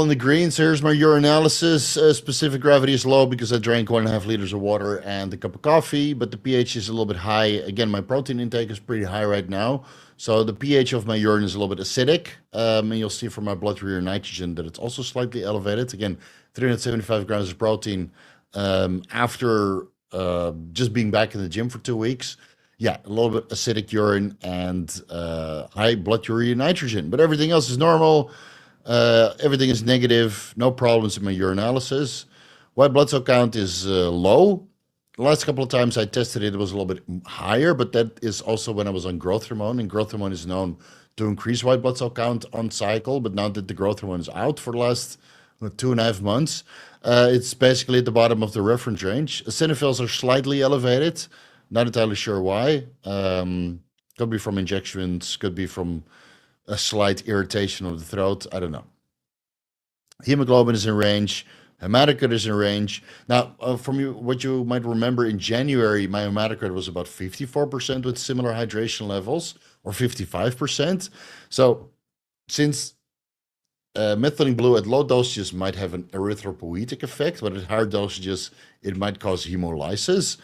in the green. So here's my urinalysis. Specific gravity is low because I drank 1.5 liters of water and a cup of coffee, but the pH is a little bit high. Again, my protein intake is pretty high right now. So the pH of my urine is a little bit acidic. And you'll see from my blood urea nitrogen that it's also slightly elevated. Again, 375 grams of protein, after just being back in the gym for 2 weeks. Yeah, a little bit acidic urine and high blood urea nitrogen, but everything else is normal. Everything is negative, no problems in my urinalysis. White blood cell count is low. The last couple of times I tested it, it was a little bit higher, but that is also when I was on growth hormone, and growth hormone is known to increase white blood cell count on cycle. But now that the growth hormone is out for the last 2.5 months, it's basically at the bottom of the reference range. Eosinophils are slightly elevated. Not entirely sure why. Could be from injections, could be from a slight irritation of the throat. I don't know. Hemoglobin is in range. Hematocrit is in range. Now, from what you might remember, in January, my hematocrit was about 54% with similar hydration levels, or 55%. So, since methylene blue at low dosages might have an erythropoietic effect, but at higher dosages, it might cause hemolysis.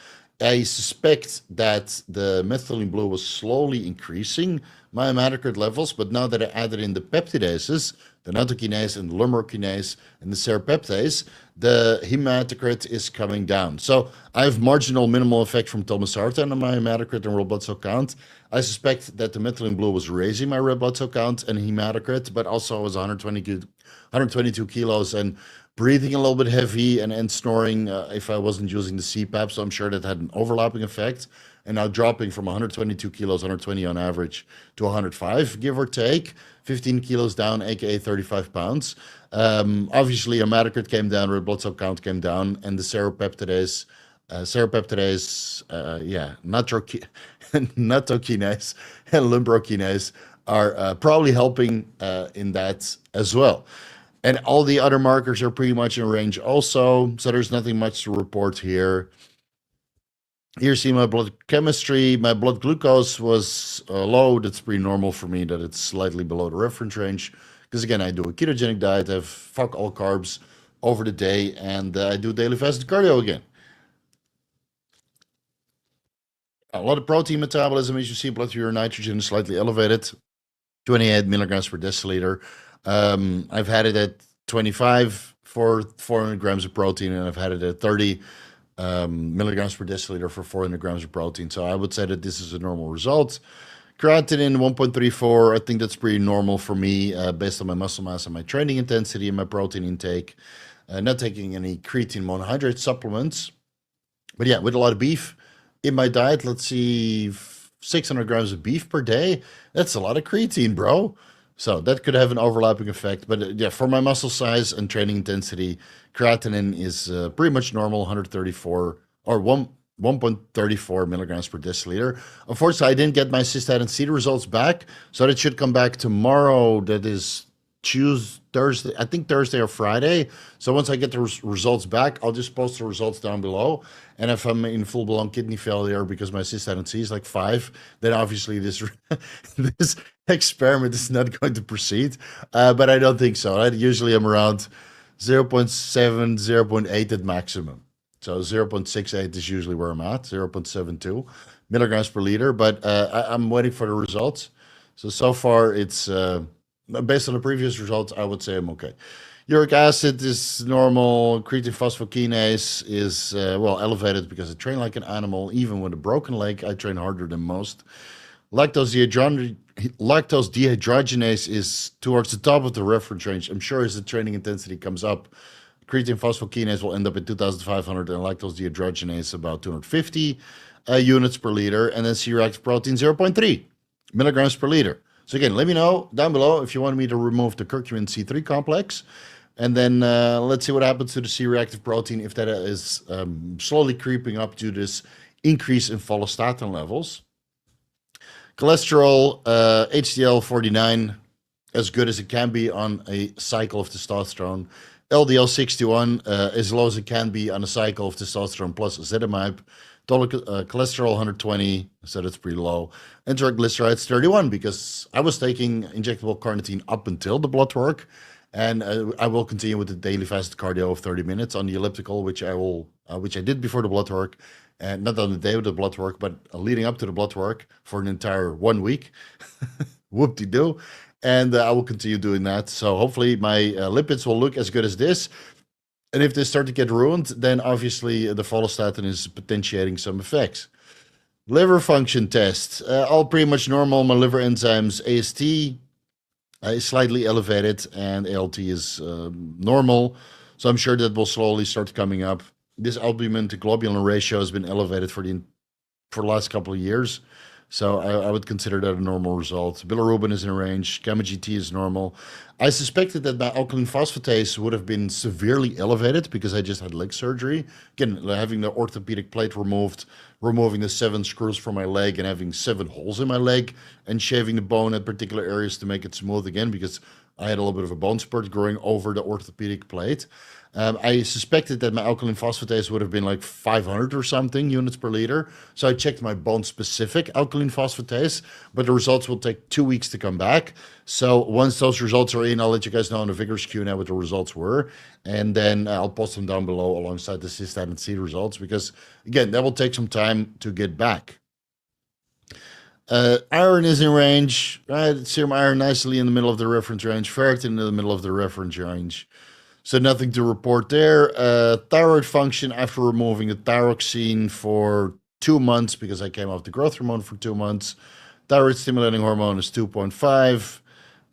I suspect that the methylene blue was slowly increasing my hematocrit levels, but now that I added in the peptidases, the nattokinase and the lumbrokinase and the serrapeptase, the hematocrit is coming down. So I have marginal minimal effect from telmisartan on my hematocrit and red blood cell count. I suspect that the methylene blue was raising my red blood cell count and hematocrit, but also I was 122 kilos and breathing a little bit heavy and snoring if I wasn't using the CPAP. So I'm sure that had an overlapping effect. And now dropping from 122 kilos, 120 on average, to 105, give or take, 15 kilos down, aka 35 pounds. Obviously, hematocrit came down, red blood cell count came down, and the serrapeptidase, nattokinase and lumbrokinase are probably helping in that as well. And all the other markers are pretty much in range also, so there's nothing much to report here. Here, see my blood chemistry. My blood glucose was low. That's pretty normal for me that it's slightly below the reference range. Because again, I do a ketogenic diet, I have fuck all carbs over the day, and I do daily fasted cardio again. A lot of protein metabolism, as you see, blood urea nitrogen is slightly elevated, 28 milligrams per deciliter. I've had it at 25 for 400 grams of protein, and I've had it at 30 milligrams per deciliter for 400 grams of protein. So I would say that this is a normal result. Creatinine 1.34, I think that's pretty normal for me based on my muscle mass and my training intensity and my protein intake. Not taking any creatine monohydrate supplements. But yeah, with a lot of beef in my diet, let's see, 600 grams of beef per day. That's a lot of creatine, bro. So that could have an overlapping effect. But yeah, for my muscle size and training intensity, creatinine is pretty much normal, 134 or 1.34 milligrams per deciliter. Unfortunately, I didn't get my Cystatin-C results back, so that should come back tomorrow. That is Thursday, I think Thursday or Friday. So once I get the results back, I'll just post the results down below. And if I'm in full-blown kidney failure because my Cystatin-C is like 5, then obviously this this experiment is not going to proceed. But I don't think so. I usually am around 0.7, 0.8 at maximum. So 0.68 is usually where I'm at, 0.72 milligrams per liter. But I'm waiting for the results. So far, it's based on the previous results, I would say I'm okay. Uric acid is normal. Creatine phosphokinase is, elevated because I train like an animal. Even with a broken leg, I train harder than most. Lactose dehydrogenase is towards the top of the reference range. I'm sure as the training intensity comes up, creatine phosphokinase will end up at 2,500 and lactose dehydrogenase about 250 units per liter. And then C-reactive protein 0.3 milligrams per liter. So again, let me know down below if you want me to remove the curcumin C3 complex. And then let's see what happens to the C-reactive protein if that is slowly creeping up to this increase in follistatin levels. Cholesterol, HDL 49, as good as it can be on a cycle of testosterone. LDL 61, as low as it can be on a cycle of testosterone plus ezetimibe. Total cholesterol 120, so that's pretty low. And triglycerides 31, because I was taking injectable carnitine up until the blood work, and I will continue with the daily fasted cardio of 30 minutes on the elliptical, which I did before the blood work, and not on the day of the blood work, but leading up to the blood work for an entire 1 week. Whoop-de-doo. And I will continue doing that. So hopefully my lipids will look as good as this. And if they start to get ruined, then obviously the follistatin is potentiating some effects. Liver function test, all pretty much normal. My liver enzymes, AST is slightly elevated, and ALT is normal. So I'm sure that will slowly start coming up. This albumin to globulin ratio has been elevated for the last couple of years. So I would consider that a normal result. Bilirubin is in range. Gamma GT is normal. I suspected that my alkaline phosphatase would have been severely elevated because I just had leg surgery. Again, having the orthopedic plate removed, removing the 7 screws from my leg and having 7 holes in my leg and shaving the bone at particular areas to make it smooth again because I had a little bit of a bone spurt growing over the orthopedic plate. I suspected that my alkaline phosphatase would have been like 500 or something units per liter. So I checked my bone-specific alkaline phosphatase, but the results will take 2 weeks to come back. So once those results are in, I'll let you guys know in the Vigorous Q&A what the results were. And then I'll post them down below alongside the Cystatin-C results because, again, that will take some time to get back. Iron is in range, right? Serum iron nicely in the middle of the reference range. Ferritin in the middle of the reference range. So nothing to report there. Thyroid function after removing the thyroxine for 2 months because I came off the growth hormone for 2 months. Thyroid stimulating hormone is 2.5.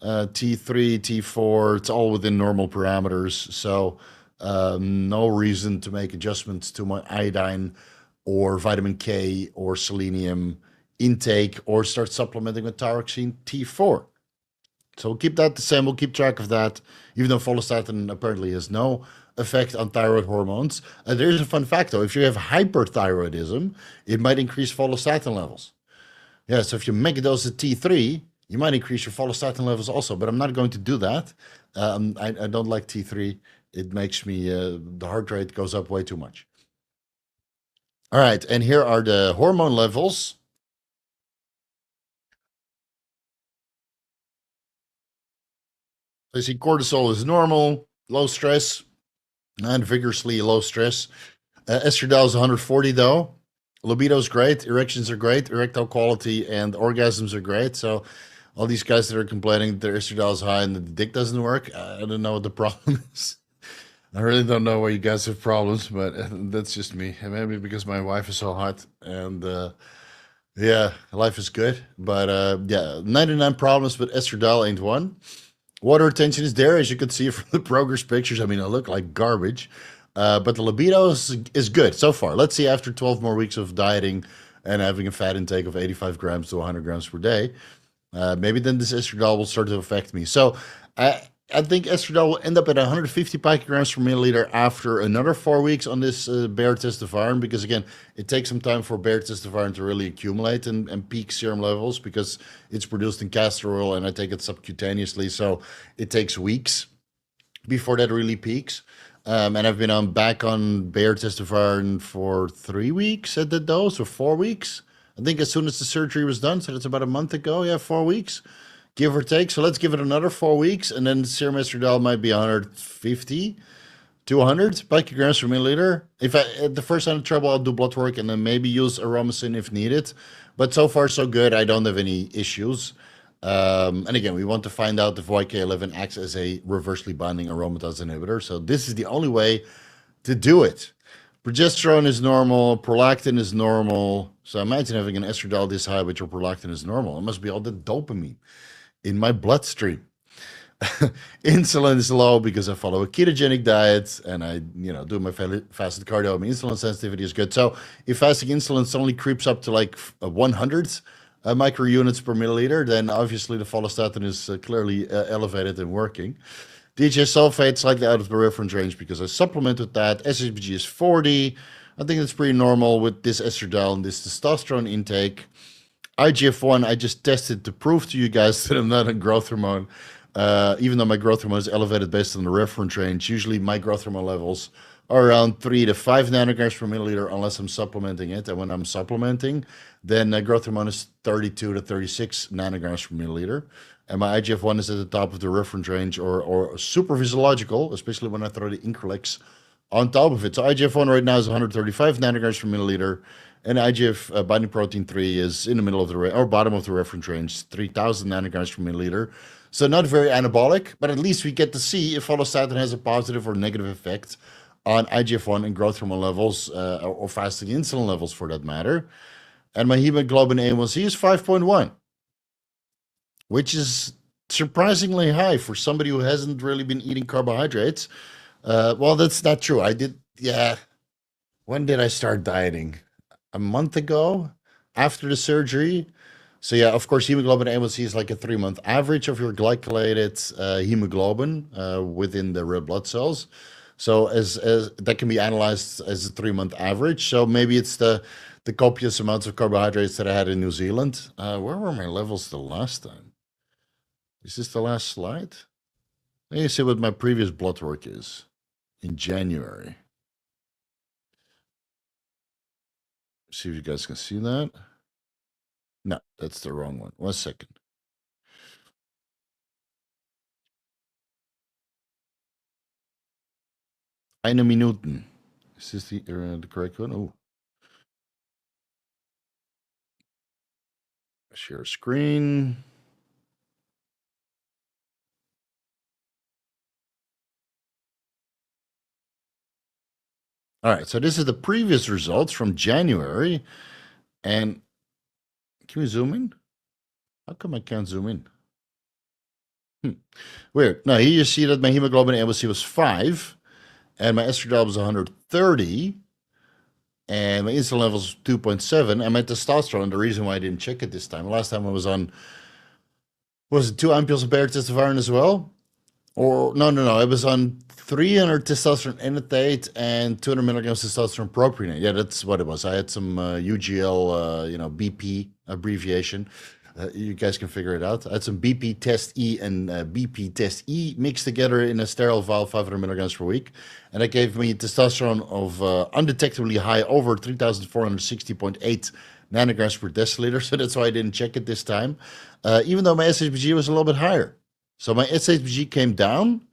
T3, T4, it's all within normal parameters. So no reason to make adjustments to my iodine or vitamin K or selenium intake or start supplementing with thyroxine T4. So we'll keep that the same. We'll keep track of that, even though follistatin apparently has no effect on thyroid hormones. There's a fun fact, though. If you have hyperthyroidism, it might increase follistatin levels. Yeah, so if you make those a T3, you might increase your follistatin levels also, but I'm not going to do that. I don't like T3. It makes me, the heart rate goes up way too much. All right, and here are the hormone levels. So you see cortisol is normal, low stress, and vigorously low stress. Estradiol is 140 though. Libido is great, erections are great, erectile quality and orgasms are great. So all these guys that are complaining their estradiol is high and the dick doesn't work, I don't know what the problem is. I really don't know why you guys have problems, but that's just me. Maybe because my wife is so hot and yeah, life is good. But yeah, 99 problems, but estradiol ain't one. Water retention is there, as you can see from the progress pictures. I mean, I look like garbage, but the libido is good so far. Let's see after 12 more weeks of dieting and having a fat intake of 85 grams to 100 grams per day, maybe then this estradiol will start to affect me. So I think estradiol will end up at 150 picograms per milliliter after another 4 weeks on this bare test of iron, because again, it takes some time for bare test of iron to really accumulate and peak serum levels because it's produced in castor oil and I take it subcutaneously. So it takes weeks before that really peaks. And I've been back on bare test of iron for 3 weeks at that dose, or 4 weeks. I think as soon as the surgery was done, so that's about a month ago. Yeah, 4 weeks, give or take. So let's give it another 4 weeks, and then serum estradiol might be 150 to 100 picograms per milliliter. If at the first sign of trouble, I'll do blood work and then maybe use aromacin if needed. But so far, so good. I don't have any issues. And again, we want to find out if YK-11 acts as a reversely binding aromatase inhibitor. So this is the only way to do it. Progesterone is normal. Prolactin is normal. So imagine having an estradiol this high, but your prolactin is normal. It must be all the dopamine in my bloodstream. Insulin is low because I follow a ketogenic diet and I, do my fasted cardio. My insulin sensitivity is good. So if fasting insulin suddenly creeps up to like 100 microunits per milliliter, then obviously the follistatin is clearly elevated and working. DHA sulfate slightly out of the reference range because I supplement with that. SHBG is 40. I think that's pretty normal with this estradiol and this testosterone intake. IGF-1, I just tested to prove to you guys that I'm not on growth hormone. Even though my growth hormone is elevated based on the reference range, usually my growth hormone levels are around 3 to 5 nanograms per milliliter unless I'm supplementing it. And when I'm supplementing, then growth hormone is 32 to 36 nanograms per milliliter. And my IGF-1 is at the top of the reference range or super physiological, especially when I throw the Increlex on top of it. So IGF-1 right now is 135 nanograms per milliliter. And IGF binding protein 3 is in the middle of the bottom of the reference range, 3,000 nanograms per milliliter. So not very anabolic, but at least we get to see if follistatin has a positive or negative effect on IGF-1 and growth hormone levels, or fasting insulin levels for that matter. And my hemoglobin A1C is 5.1, which is surprisingly high for somebody who hasn't really been eating carbohydrates. Well, that's not true. I did, yeah. When did I start dieting? A month ago after the surgery. So yeah, of course, hemoglobin A1C is like a 3-month average of your glycolated hemoglobin within the red blood cells. So as that can be analyzed as a 3-month average. So maybe it's the copious amounts of carbohydrates that I had in New Zealand. Where were my levels the last time? Is this the last slide? Let me see what my previous blood work is in January. See if you guys can see that. No, that's the wrong one. 1 second. Eine Minuten. Is this the correct one? Oh. Share screen. All right, so this is the previous results from January. And can we zoom in? How come I can't zoom in? Weird. Now, here you see that my hemoglobin A1C was 5, and my estradiol was 130, and my insulin level was 2.7, and my testosterone, the reason why I didn't check it this time, last time I was on, was it 2 ampules of paratestifirin as well? Or, no, it was on 300 testosterone enanthate and 200 milligrams testosterone propionate. Yeah, that's what it was. I had some UGL, BP abbreviation. You guys can figure it out. I had some BP test E and BP test E mixed together in a sterile vial, 500 milligrams per week. And that gave me testosterone of undetectably high, over 3,460.8 nanograms per deciliter. So that's why I didn't check it this time, even though my SHBG was a little bit higher. So my SHBG came down.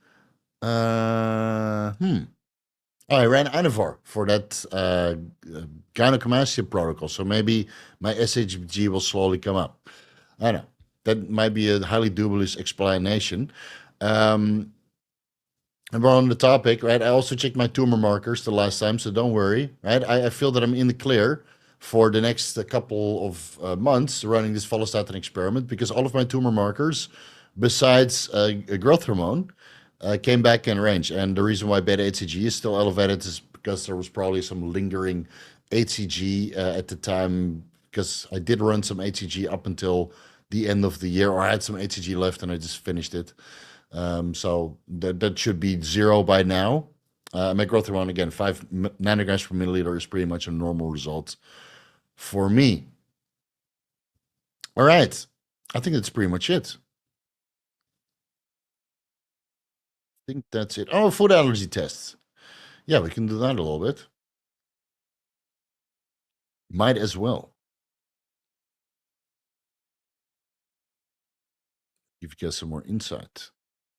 I ran Anivor for that gynecomastia protocol. So maybe my SHBG will slowly come up. I don't know. That might be a highly dubious explanation. And we're on the topic, right? I also checked my tumor markers the last time, so don't worry, right? I feel that I'm in the clear for the next couple of months running this follistatin experiment, because all of my tumor markers, besides growth hormone, came back in range. And the reason why beta-HCG is still elevated is because there was probably some lingering HCG at the time, because I did run some HCG up until the end of the year, or I had some HCG left and I just finished it. So that should be 0 by now. My growth hormone, again, 5 nanograms per milliliter is pretty much a normal result for me. All right. I think that's pretty much it. I think that's it. Oh, food allergy tests. Yeah, we can do that a little bit. Might as well. Give you guys some more insight.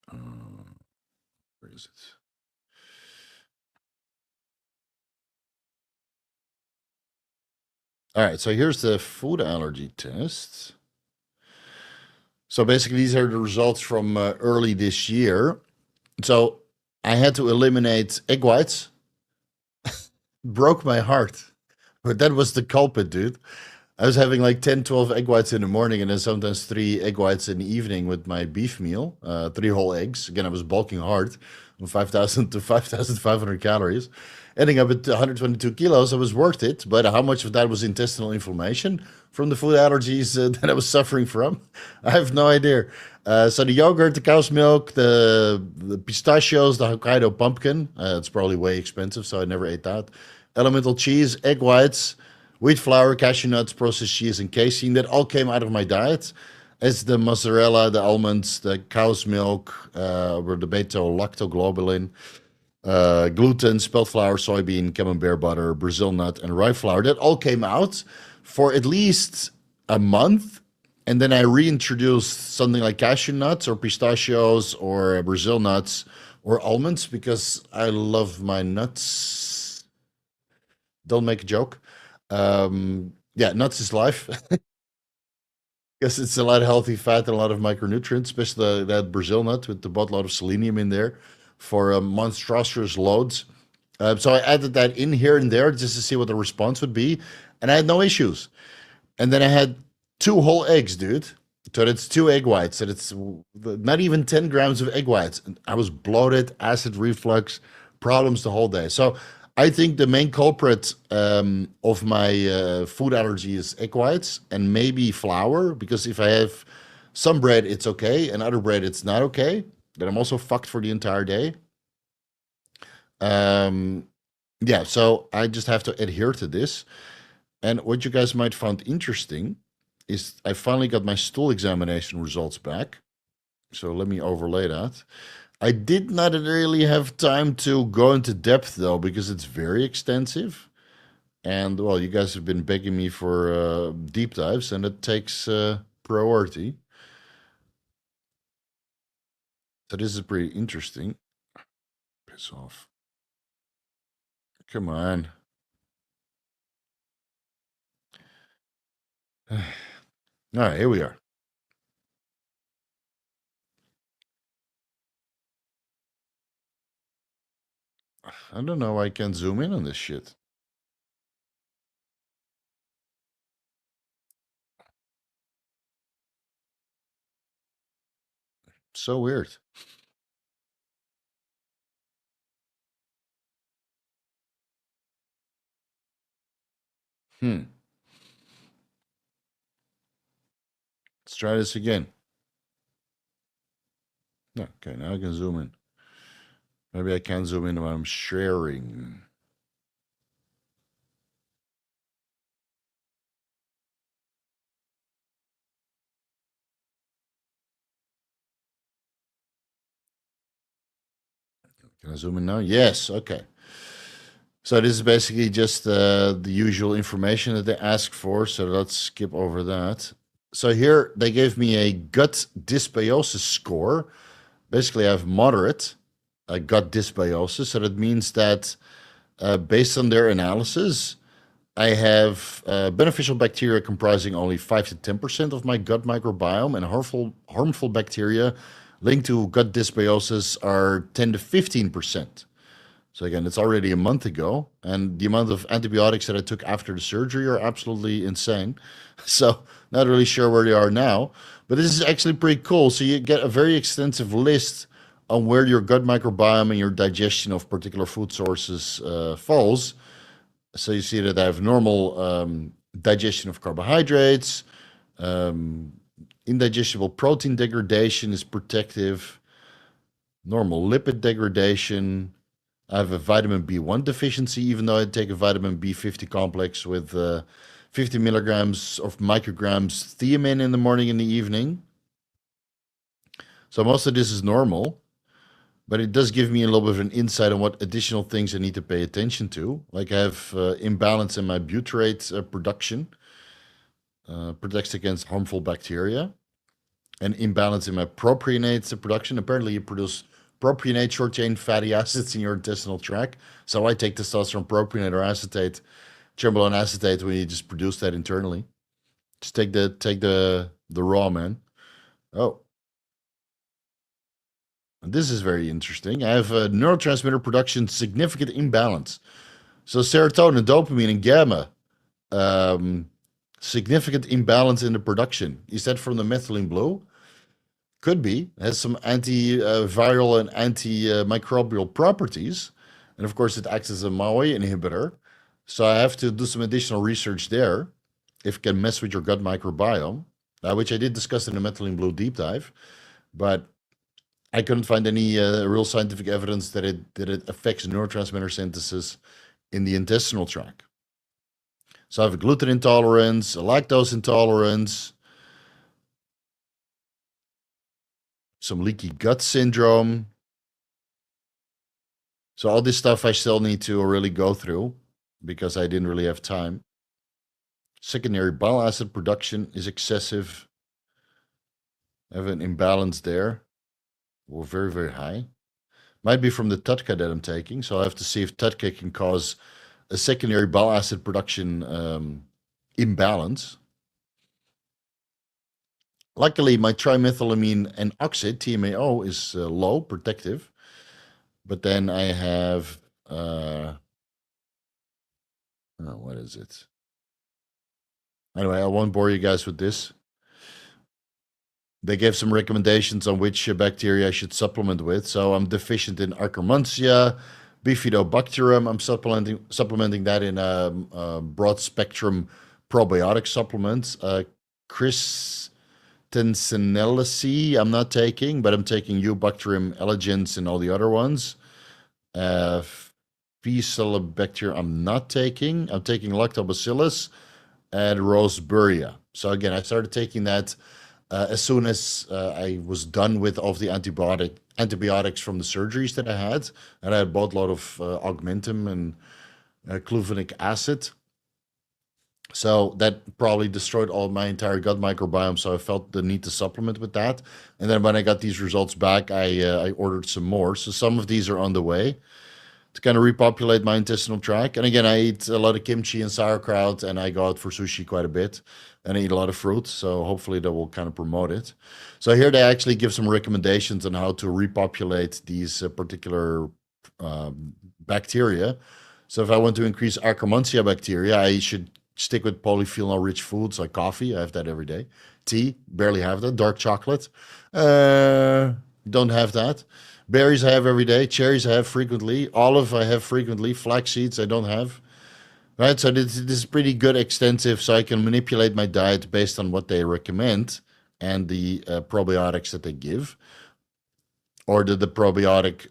Where is it? All right, so here's the food allergy tests. So basically, these are the results from early this year. So I had to eliminate egg whites. Broke my heart. But that was the culprit, dude. I was having like 10, 12 egg whites in the morning, and then sometimes 3 egg whites in the evening with my beef meal, 3 whole eggs. Again, I was bulking hard, from 5,000 to 5,500 calories. Ending up at 122 kilos, it was worth it. But how much of that was intestinal inflammation from the food allergies that I was suffering from? I have no idea. So the yogurt, the cow's milk, the pistachios, the Hokkaido pumpkin, it's probably way expensive, so I never ate that. Elemental cheese, egg whites, wheat flour, cashew nuts, processed cheese, and casein. That all came out of my diet. As the mozzarella, the almonds, the cow's milk, or the beta-lactoglobulin, gluten, spelt flour, soybean, camembert butter, Brazil nut, and rye flour. That all came out for at least a month. And then I reintroduced something like cashew nuts or pistachios or Brazil nuts or almonds, because I love my nuts. Don't make a joke. Yeah, nuts is life. Because it's a lot of healthy fat and a lot of micronutrients, especially that Brazil nut with the buttload of selenium in there for monstrous loads. So I added that in here and there just to see what the response would be, and I had no issues. And then I had two whole eggs, dude. So that's two egg whites. And it's not even 10 grams of egg whites. And I was bloated, acid reflux, problems the whole day. So I think the main culprit of my food allergy is egg whites and maybe flour. Because if I have some bread, it's okay, and other bread, it's not okay. Then I'm also fucked for the entire day. Um, yeah, so I just have to adhere to this. And what you guys might find interesting is I finally got my stool examination results back. So let me overlay that. I did not really have time to go into depth though, because it's very extensive. And well, you guys have been begging me for deep dives, and it takes priority. So this is pretty interesting. Piss off. Come on. All right, here we are. I don't know why I can't zoom in on this shit. So weird. Hmm. Let's try this again. No, okay, now I can zoom in. Maybe I can zoom in when I'm sharing. Can I zoom in now? Yes, okay. So this is basically just the usual information that they ask for. So let's skip over that. So here they gave me a gut dysbiosis score. Basically, I have moderate gut dysbiosis. So that means that based on their analysis, I have beneficial bacteria comprising only 5 to 10% of my gut microbiome, and harmful bacteria linked to gut dysbiosis are 10 to 15%. So again, it's already a month ago, and the amount of antibiotics that I took after the surgery are absolutely insane. So not really sure where they are now, but this is actually pretty cool. So you get a very extensive list on where your gut microbiome and your digestion of particular food sources falls. So you see that I have normal digestion of carbohydrates, um, indigestible protein degradation is protective, normal lipid degradation. I have a vitamin B1 deficiency, even though I take a vitamin B50 complex with 50 milligrams of micrograms thiamine in the morning and the evening. So most of this is normal, but it does give me a little bit of an insight on what additional things I need to pay attention to. Like I have imbalance in my butyrate production, protects against harmful bacteria, and imbalance in my propionate production. Apparently, you produce propionate short chain fatty acids in your intestinal tract. So I take testosterone propionate or acetate, chermolone acetate when you just produce that internally. Just take the raw, man. Oh, this is very interesting. I have a neurotransmitter production significant imbalance. So serotonin, dopamine, and gamma, um, significant imbalance in the production. Is that from the methylene blue? Could be. It has some antiviral and antimicrobial properties. And of course, it acts as a MAOI inhibitor. So I have to do some additional research there if it can mess with your gut microbiome, which I did discuss in the methylene blue deep dive. But I couldn't find any real scientific evidence that it affects neurotransmitter synthesis in the intestinal tract. So I have a gluten intolerance, a lactose intolerance, some leaky gut syndrome. So all this stuff I still need to really go through because I didn't really have time. Secondary bile acid production is excessive. I have an imbalance there, or very, very high. Might be from the Tutka that I'm taking, so I have to see if Tutka can cause a secondary bile acid production imbalance. Luckily, my trimethylamine and oxide, TMAO, is low, protective. But then I have Oh, what is it? Anyway, I won't bore you guys with this. They gave some recommendations on which bacteria I should supplement with. So I'm deficient in Akkermansia, Bifidobacterium. I'm supplementing that in a broad spectrum probiotic supplement. Christensenella, I'm not taking, but I'm taking Eubacterium elegans and all the other ones. Faecalibacterium, I'm not taking. I'm taking Lactobacillus and Roseburia. So again, I started taking that as soon as I was done with all of the antibiotics from the surgeries that I had, and I had bought a lot of Augmentin and cluvinic acid. So that probably destroyed all my entire gut microbiome. So I felt the need to supplement with that. And then when I got these results back, I ordered some more. So some of these are on the way to kind of repopulate my intestinal tract. And again, I eat a lot of kimchi and sauerkraut, and I go out for sushi quite a bit, and I eat a lot of fruit. So hopefully that will kind of promote it. So here they actually give some recommendations on how to repopulate these particular bacteria. So if I want to increase Akkermansia bacteria, I should stick with polyphenol-rich foods like coffee. I have that every day. Tea, barely have that. Dark chocolate, don't have that. Berries I have every day. Cherries I have frequently. Olive I have frequently. Flax seeds I don't have. Right, so this is pretty good, extensive, so I can manipulate my diet based on what they recommend and the probiotics that they give, or the probiotic,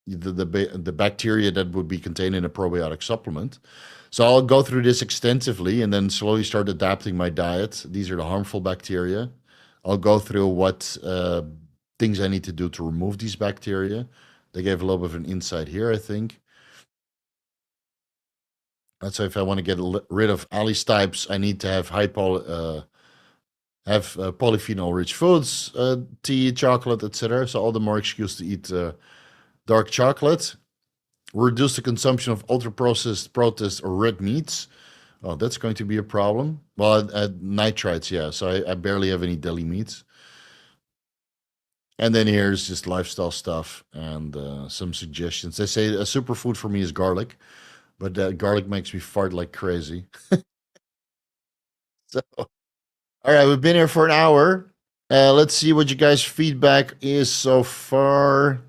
the bacteria that would be contained in a probiotic supplement. So I'll go through this extensively and then slowly start adapting my diet. These are the harmful bacteria. I'll go through what things I need to do to remove these bacteria. They gave a little bit of an insight here, I think. And so if I want to get rid of allistypes, I need to have polyphenol-rich foods, tea, chocolate, etc. So all the more excuse to eat dark chocolate. Reduce the consumption of ultra-processed, or red meats. Oh, that's going to be a problem. Well, nitrites, yeah. So I barely have any deli meats. And then here's just lifestyle stuff and some suggestions. They say a superfood for me is garlic, but garlic makes me fart like crazy. So, all right, we've been here for an hour. Let's see what you guys' feedback is so far,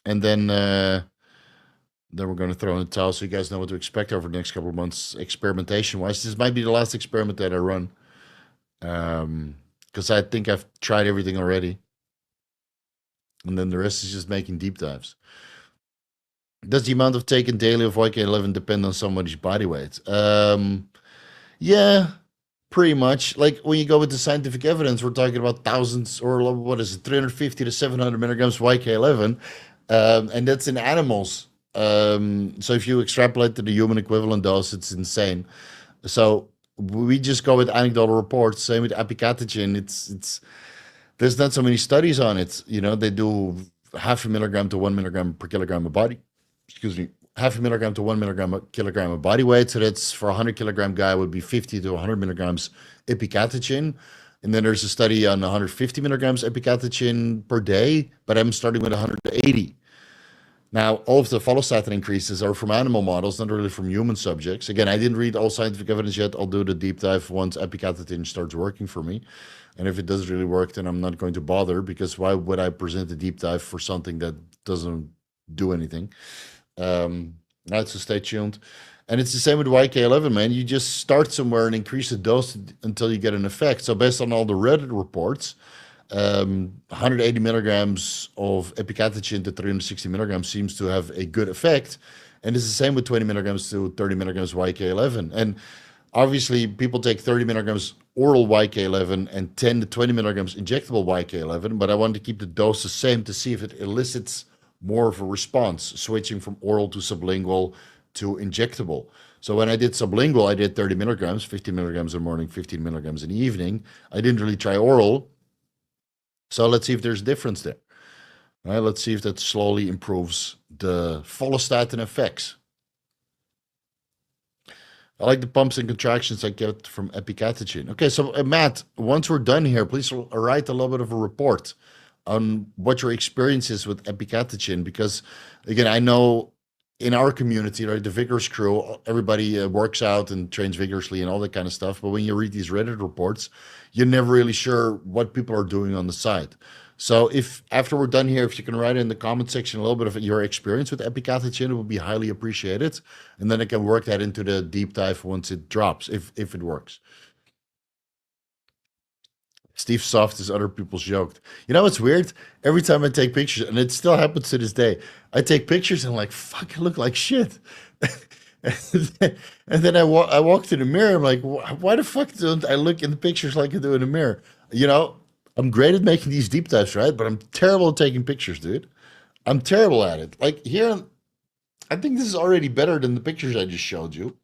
and then we're going to throw in the towel so you guys know what to expect over the next couple of months, experimentation-wise. This might be the last experiment that I run, because I think I've tried everything already, and then the rest is just making deep dives. Does the amount of taken daily of YK-11 depend on somebody's body weight? Yeah, pretty much. Like when you go with the scientific evidence, we're talking about thousands, or what is it, 350 to 700 milligrams YK-11, and that's in animals. So if you extrapolate to the human equivalent dose, it's insane. So we just go with anecdotal reports. Same with Epicatechin. It's there's not so many studies on it. You know, they do 0.5 milligram to 1 milligram per kilogram of body. Excuse me, 0.5 milligram to 1 milligram per kilogram of body weight. So that's for a 100 kilogram guy would be 50 to 100 milligrams Epicatechin. And then there's a study on 150 milligrams Epicatechin per day, but I'm starting with 180. Now, all of the follistatin increases are from animal models, not really from human subjects. Again, I didn't read all scientific evidence yet. I'll do the deep dive once Epicatechin starts working for me. And if it doesn't really work, then I'm not going to bother, because why would I present a deep dive for something that doesn't do anything? Right, so stay tuned. And it's the same with YK-11, man. You just start somewhere and increase the dose until you get an effect. So based on all the Reddit reports, 180 milligrams of Epicatechin to 360 milligrams seems to have a good effect. And it's the same with 20 milligrams to 30 milligrams YK-11. And obviously, people take 30 milligrams oral YK-11 and 10 to 20 milligrams injectable YK-11, but I wanted to keep the dose the same to see if it elicits more of a response, switching from oral to sublingual to injectable. So when I did sublingual, I did 30 milligrams, 15 milligrams in the morning, 15 milligrams in the evening. I didn't really try oral. So let's see if there's a difference there. All right, let's see if that slowly improves the follistatin effects. I like the pumps and contractions I get from Epicatechin. Okay, so Matt, once we're done here, please write a little bit of a report on what your experience is with Epicatechin, because again, I know in our community, right, the Vigorous crew, everybody works out and trains vigorously and all that kind of stuff. But when you read these Reddit reports, you're never really sure what people are doing on the side. So if after we're done here, if you can write in the comment section a little bit of your experience with Epicatechin, it would be highly appreciated. And then I can work that into the deep dive once it drops, if it works. Steve Soft is other people's joked. You know what's weird? Every time I take pictures, and it still happens to this day, I take pictures and I'm like, fuck, I look like shit. And then I walk to the mirror. I'm like, why the fuck don't I look in the pictures like I do in the mirror? You know, I'm great at making these deep dives, right? But I'm terrible at taking pictures, dude. I'm terrible at it. Like here, I think this is already better than the pictures I just showed you.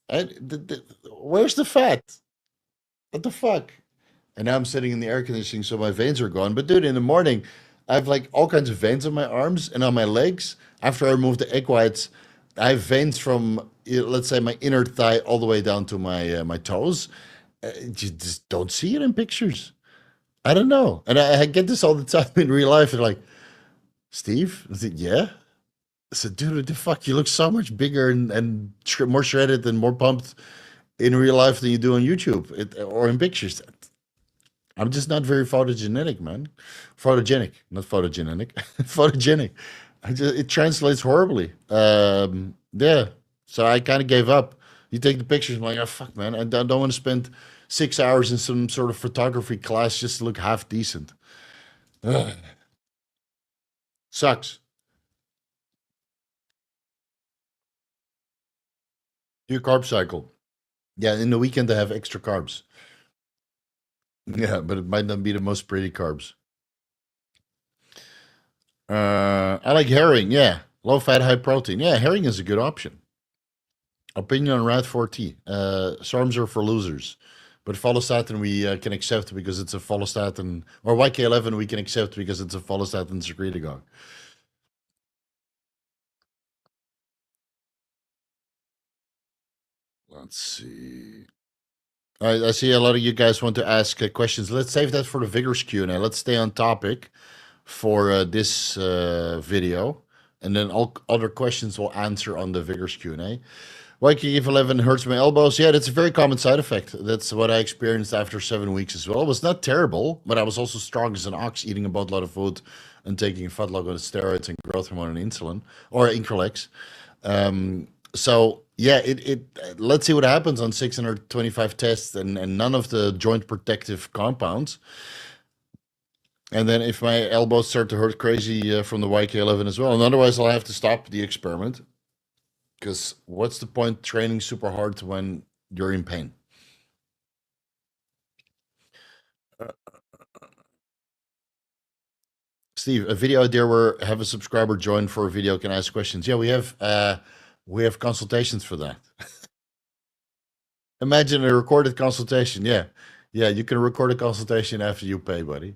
Where's the fat? What the fuck? And now I'm sitting in the air conditioning, so my veins are gone. But dude, in the morning, I have like all kinds of veins on my arms and on my legs. After I remove the egg whites, I have veins from, let's say, my inner thigh all the way down to my toes. You just don't see it in pictures. I don't know. And I get this all the time in real life. And like, Steve? I said, yeah. I said, dude, what the fuck? You look so much bigger and more shredded and more pumped in real life than you do on YouTube or in pictures. I'm just not very photogenic, man. Photogenic, not photogenic. Photogenic. It translates horribly. Yeah. So I kind of gave up. You take the pictures, I'm like, oh, fuck, man. I don't want to spend 6 hours in some sort of photography class just to look half decent. Ugh. Sucks. Your carb cycle. Yeah, in the weekend I have extra carbs. Yeah, but it might not be the most pretty carbs. I like herring. Yeah, low fat, high protein. Yeah, herring is a good option. Opinion on rat 4T. SARMs are for losers, but follistatin we can accept because it's a follistatin, or YK-11 we can accept because it's a follistatin secretagogue. Let's see. I see a lot of you guys want to ask questions. Let's save that for the Vigorous Q&A. Let's stay on topic for this video, and then all other questions will answer on the Vigorous Q&A. YK-11 hurts my elbows. Yeah, that's a very common side effect. That's what I experienced after 7 weeks as well. It was not terrible, but I was also strong as an ox, eating a boatload of food and taking a fatload of steroids and growth hormone and insulin, or Increlex. So yeah, let's see what happens on 625 tests and none of the joint protective compounds. And then if my elbows start to hurt crazy from the YK-11 as well, and otherwise I'll have to stop the experiment. Because what's the point training super hard when you're in pain? Steve, a video idea where have a subscriber join for a video can ask questions. Yeah, we have consultations for that. Imagine a recorded consultation. Yeah. Yeah, you can record a consultation after you pay, buddy.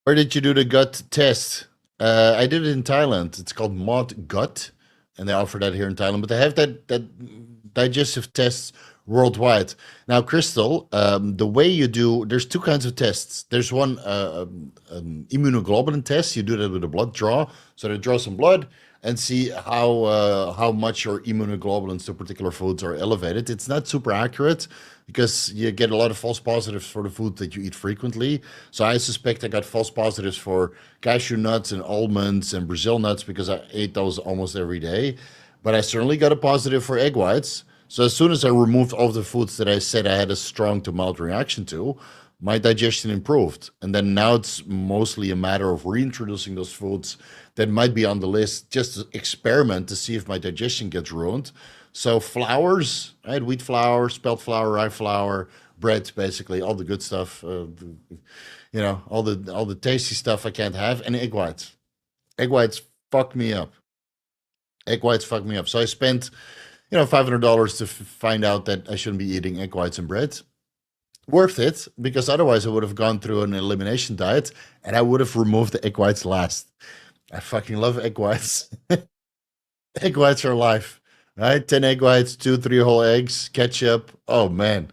Where did you do the gut test? I did it in Thailand. It's called Mod Gut, and they offer that here in Thailand. But they have that digestive tests worldwide. Now, Crystal, the way you do, there's two kinds of tests. There's one immunoglobulin test. You do that with a blood draw. So they draw some blood and see how much your immunoglobulins to particular foods are elevated. It's not super accurate because you get a lot of false positives for the food that you eat frequently. So I suspect I got false positives for cashew nuts and almonds and Brazil nuts because I ate those almost every day. But I certainly got a positive for egg whites. So as soon as I removed all the foods that I said I had a strong to mild reaction to, my digestion improved. And then now it's mostly a matter of reintroducing those foods that might be on the list just to experiment to see if my digestion gets ruined. So flours, right? Wheat flour, spelt flour, rye flour, bread, basically all the good stuff. All the tasty stuff I can't have, and egg whites. Egg whites fuck me up. Egg whites fuck me up. So I spent, $500 to find out that I shouldn't be eating egg whites and bread. Worth it, because otherwise I would have gone through an elimination diet and I would have removed the egg whites last. I fucking love egg whites. Egg whites are life, right? 10 egg whites, 2, 3 whole eggs, ketchup. Oh man,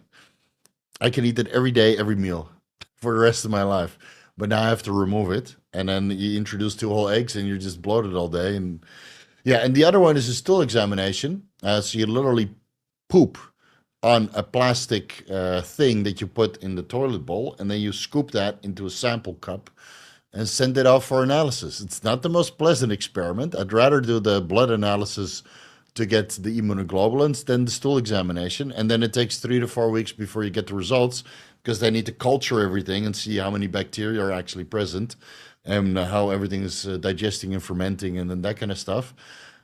I can eat that every day, every meal for the rest of my life. But now I have to remove it, and then you introduce two whole eggs, and you're just bloated all day. And yeah, and the other one is a stool examination. So you literally poop on a plastic thing that you put in the toilet bowl, and then you scoop that into a sample cup and send it off for analysis. It's not the most pleasant experiment. I'd rather do the blood analysis to get the immunoglobulins than the stool examination. And then it takes 3 to 4 weeks before you get the results because they need to culture everything and see how many bacteria are actually present and how everything is digesting and fermenting and then that kind of stuff.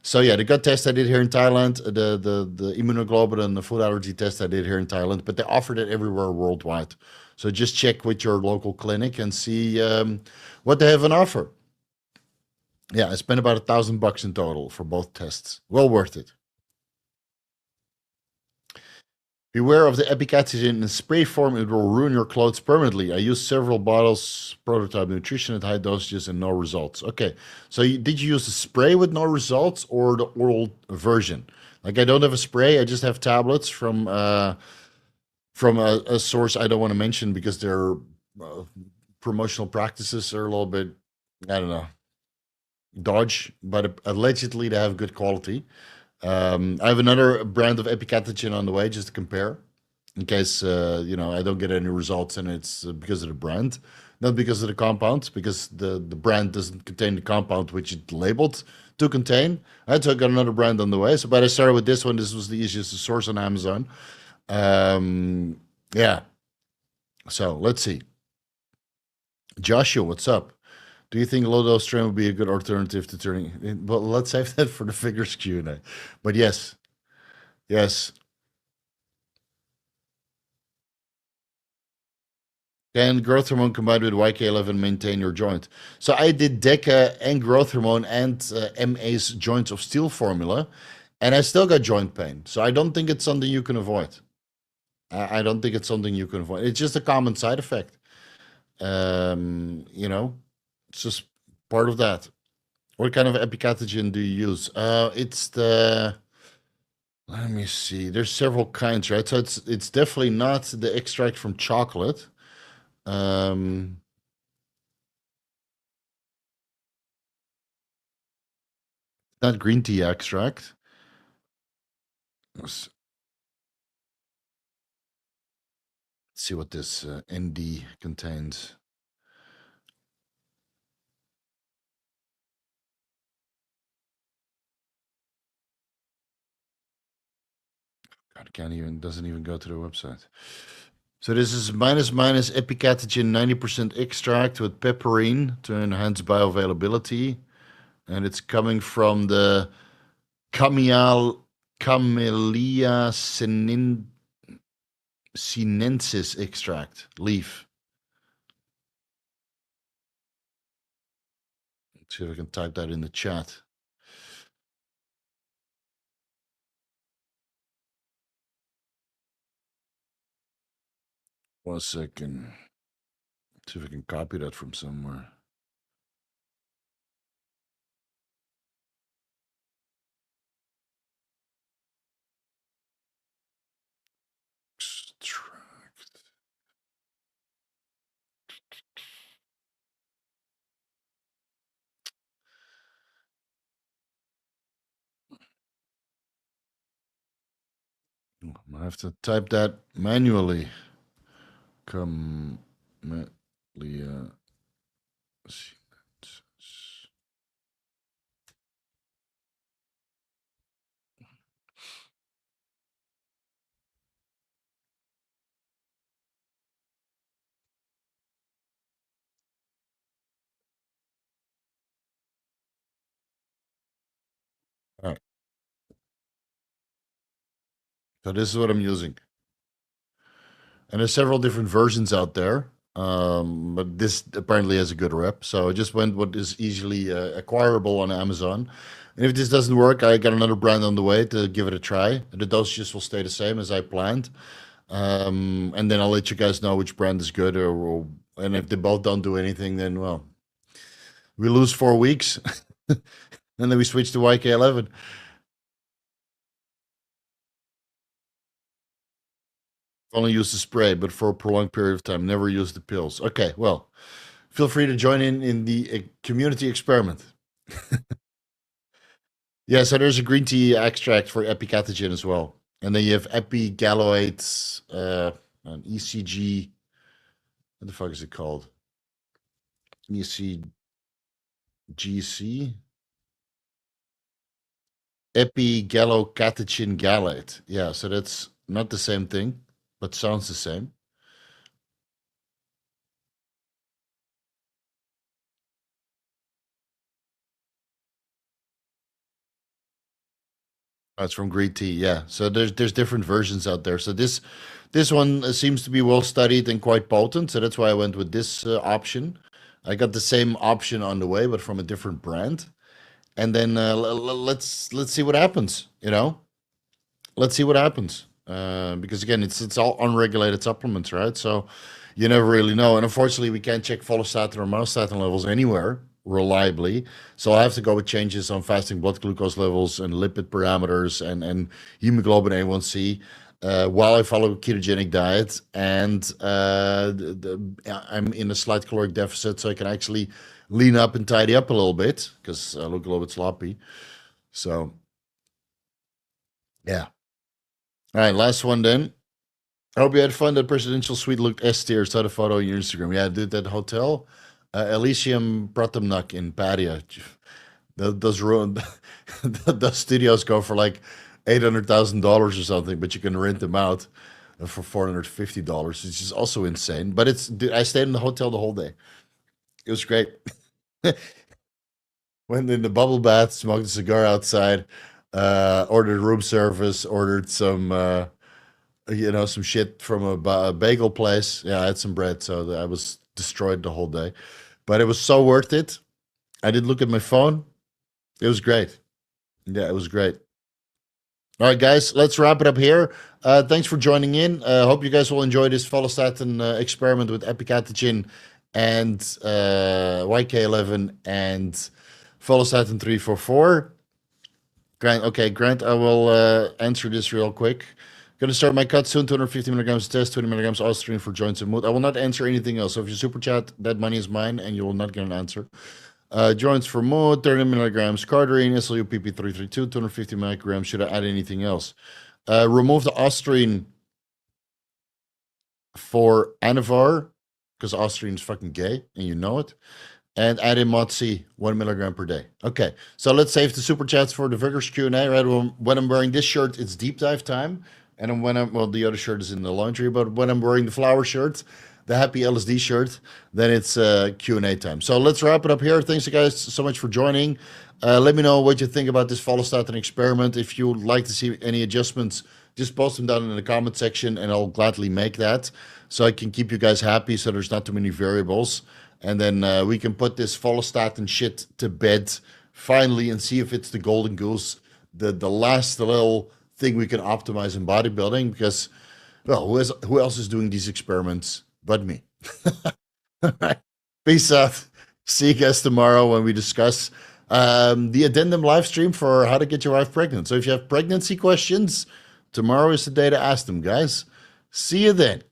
So yeah, the gut test I did here in Thailand, the immunoglobulin, the food allergy test I did here in Thailand, but they offered it everywhere worldwide. So just check with your local clinic and see what they have on offer. Yeah, I spent about $1,000 in total for both tests. Well worth it. Beware of the epicatechin in spray form, it will ruin your clothes permanently. I used several bottles, prototype nutrition at high dosages and no results. Okay, so did you use the spray with no results or the oral version? Like I don't have a spray, I just have tablets from a source I don't want to mention because their promotional practices are a little bit, I don't know, dodge, but allegedly they have good quality. I have another brand of Epicatechin on the way just to compare in case I don't get any results and it's because of the brand, not because of the compound, because the brand doesn't contain the compound which it labeled to contain. So I got another brand on the way. So, but I started with this one. This was the easiest to source on Amazon. Yeah. So let's see. Joshua, what's up? Do you think low dose strain would be a good alternative to turning? Well, let's save that for the figures Q&A. But yes, yes. Can growth hormone combined with YK-11 maintain your joint? So I did DECA and growth hormone and MA's joints of steel formula, and I still got joint pain. So I don't think it's something you can avoid. I don't think it's something you can avoid. It's just a common side effect. It's just part of that. What kind of epicatechin do you use? It's the, let me see. There's several kinds, right? So it's definitely not the extract from chocolate. Not green tea extract. Let's see what this ND contains. God, doesn't even go to the website. So this is minus epicatechin 90% extract with pepperine to enhance bioavailability. And it's coming from the Camellia sinensis extract leaf. Let's see if I can type that in the chat. One second. See if I can copy that from somewhere. Extract. I have to type that manually. Camellia sinensis. All right. So this is what I'm using. And there's several different versions out there. But this apparently has a good rep. So I just went what is easily acquirable on Amazon. And if this doesn't work, I got another brand on the way to give it a try. The dosages will stay the same as I planned. And then I'll let you guys know which brand is good and if they both don't do anything, then well, we lose 4 weeks. And then we switch to YK-11. Only use the spray, but for a prolonged period of time. Never use the pills. Okay, well, feel free to join in the community experiment. Yeah, so there's a green tea extract for epicatechin as well. And then you have epigaloate, an ECG. What the fuck is it called? ECGC? Epigallocatechin gallate. Yeah, so that's not the same thing, but sounds the same. That's from green tea, yeah. So there's different versions out there. So this one seems to be well studied and quite potent. So that's why I went with this option. I got the same option on the way, but from a different brand. And then let's see what happens. Let's see what happens. Because again, it's all unregulated supplements, right? So you never really know. And unfortunately, we can't check follistatin or myostatin levels anywhere reliably. So I have to go with changes on fasting blood glucose levels and lipid parameters and hemoglobin A1C. While I follow a ketogenic diet and I'm in a slight caloric deficit, so I can actually lean up and tidy up a little bit because I look a little bit sloppy. So, yeah. All right, last one then. I hope you had fun. That presidential suite looked S tier. Saw the photo on your Instagram. Yeah, dude, that hotel, Elysium Pratamnak in Padia. Those ruin, those studios go for like $800,000 or something, but you can rent them out for $450, which is also insane. But dude, I stayed in the hotel the whole day. It was great. Went in the bubble bath, smoked a cigar outside, ordered room service, ordered some shit from a bagel place. Yeah, I had some bread, so I was destroyed the whole day. But it was so worth it. I did look at my phone. It was great. Yeah, it was great. All right, guys, let's wrap it up here. Thanks for joining in. Hope you guys will enjoy this follistatin experiment with epicatechin and YK-11 and Follistatin-344. Grant, okay, Grant, I will answer this real quick. Gonna start my cut soon. 250 milligrams test, 20 milligrams Osterin for joints and mood. I will not answer anything else. So if you super chat, that money is mine, and you will not get an answer. Joints for mood, 30 milligrams Cardarine, SLU-PP332, 250 micrograms. Should I add anything else? Remove the Osterin for Anavar, because Osterin is fucking gay, and you know it. And add in MOTC, 1 milligram per day. Okay, so let's save the super chats for the Vigorous Q&A. Right, when I'm wearing this shirt, it's deep dive time. And well, the other shirt is in the laundry, but when I'm wearing the flower shirt, the happy LSD shirt, then it's Q&A time. So let's wrap it up here. Thanks, you guys, so much for joining. Let me know what you think about this follistatin experiment. If you would like to see any adjustments, just post them down in the comment section, and I'll gladly make that so I can keep you guys happy so there's not too many variables. And then we can put this follistatin shit to bed finally and see if it's the golden goose, the last little thing we can optimize in bodybuilding. Because, well, who else is doing these experiments but me? All right. Peace out. See you guys tomorrow when we discuss the addendum live stream for how to get your wife pregnant. So if you have pregnancy questions, tomorrow is the day to ask them, guys. See you then.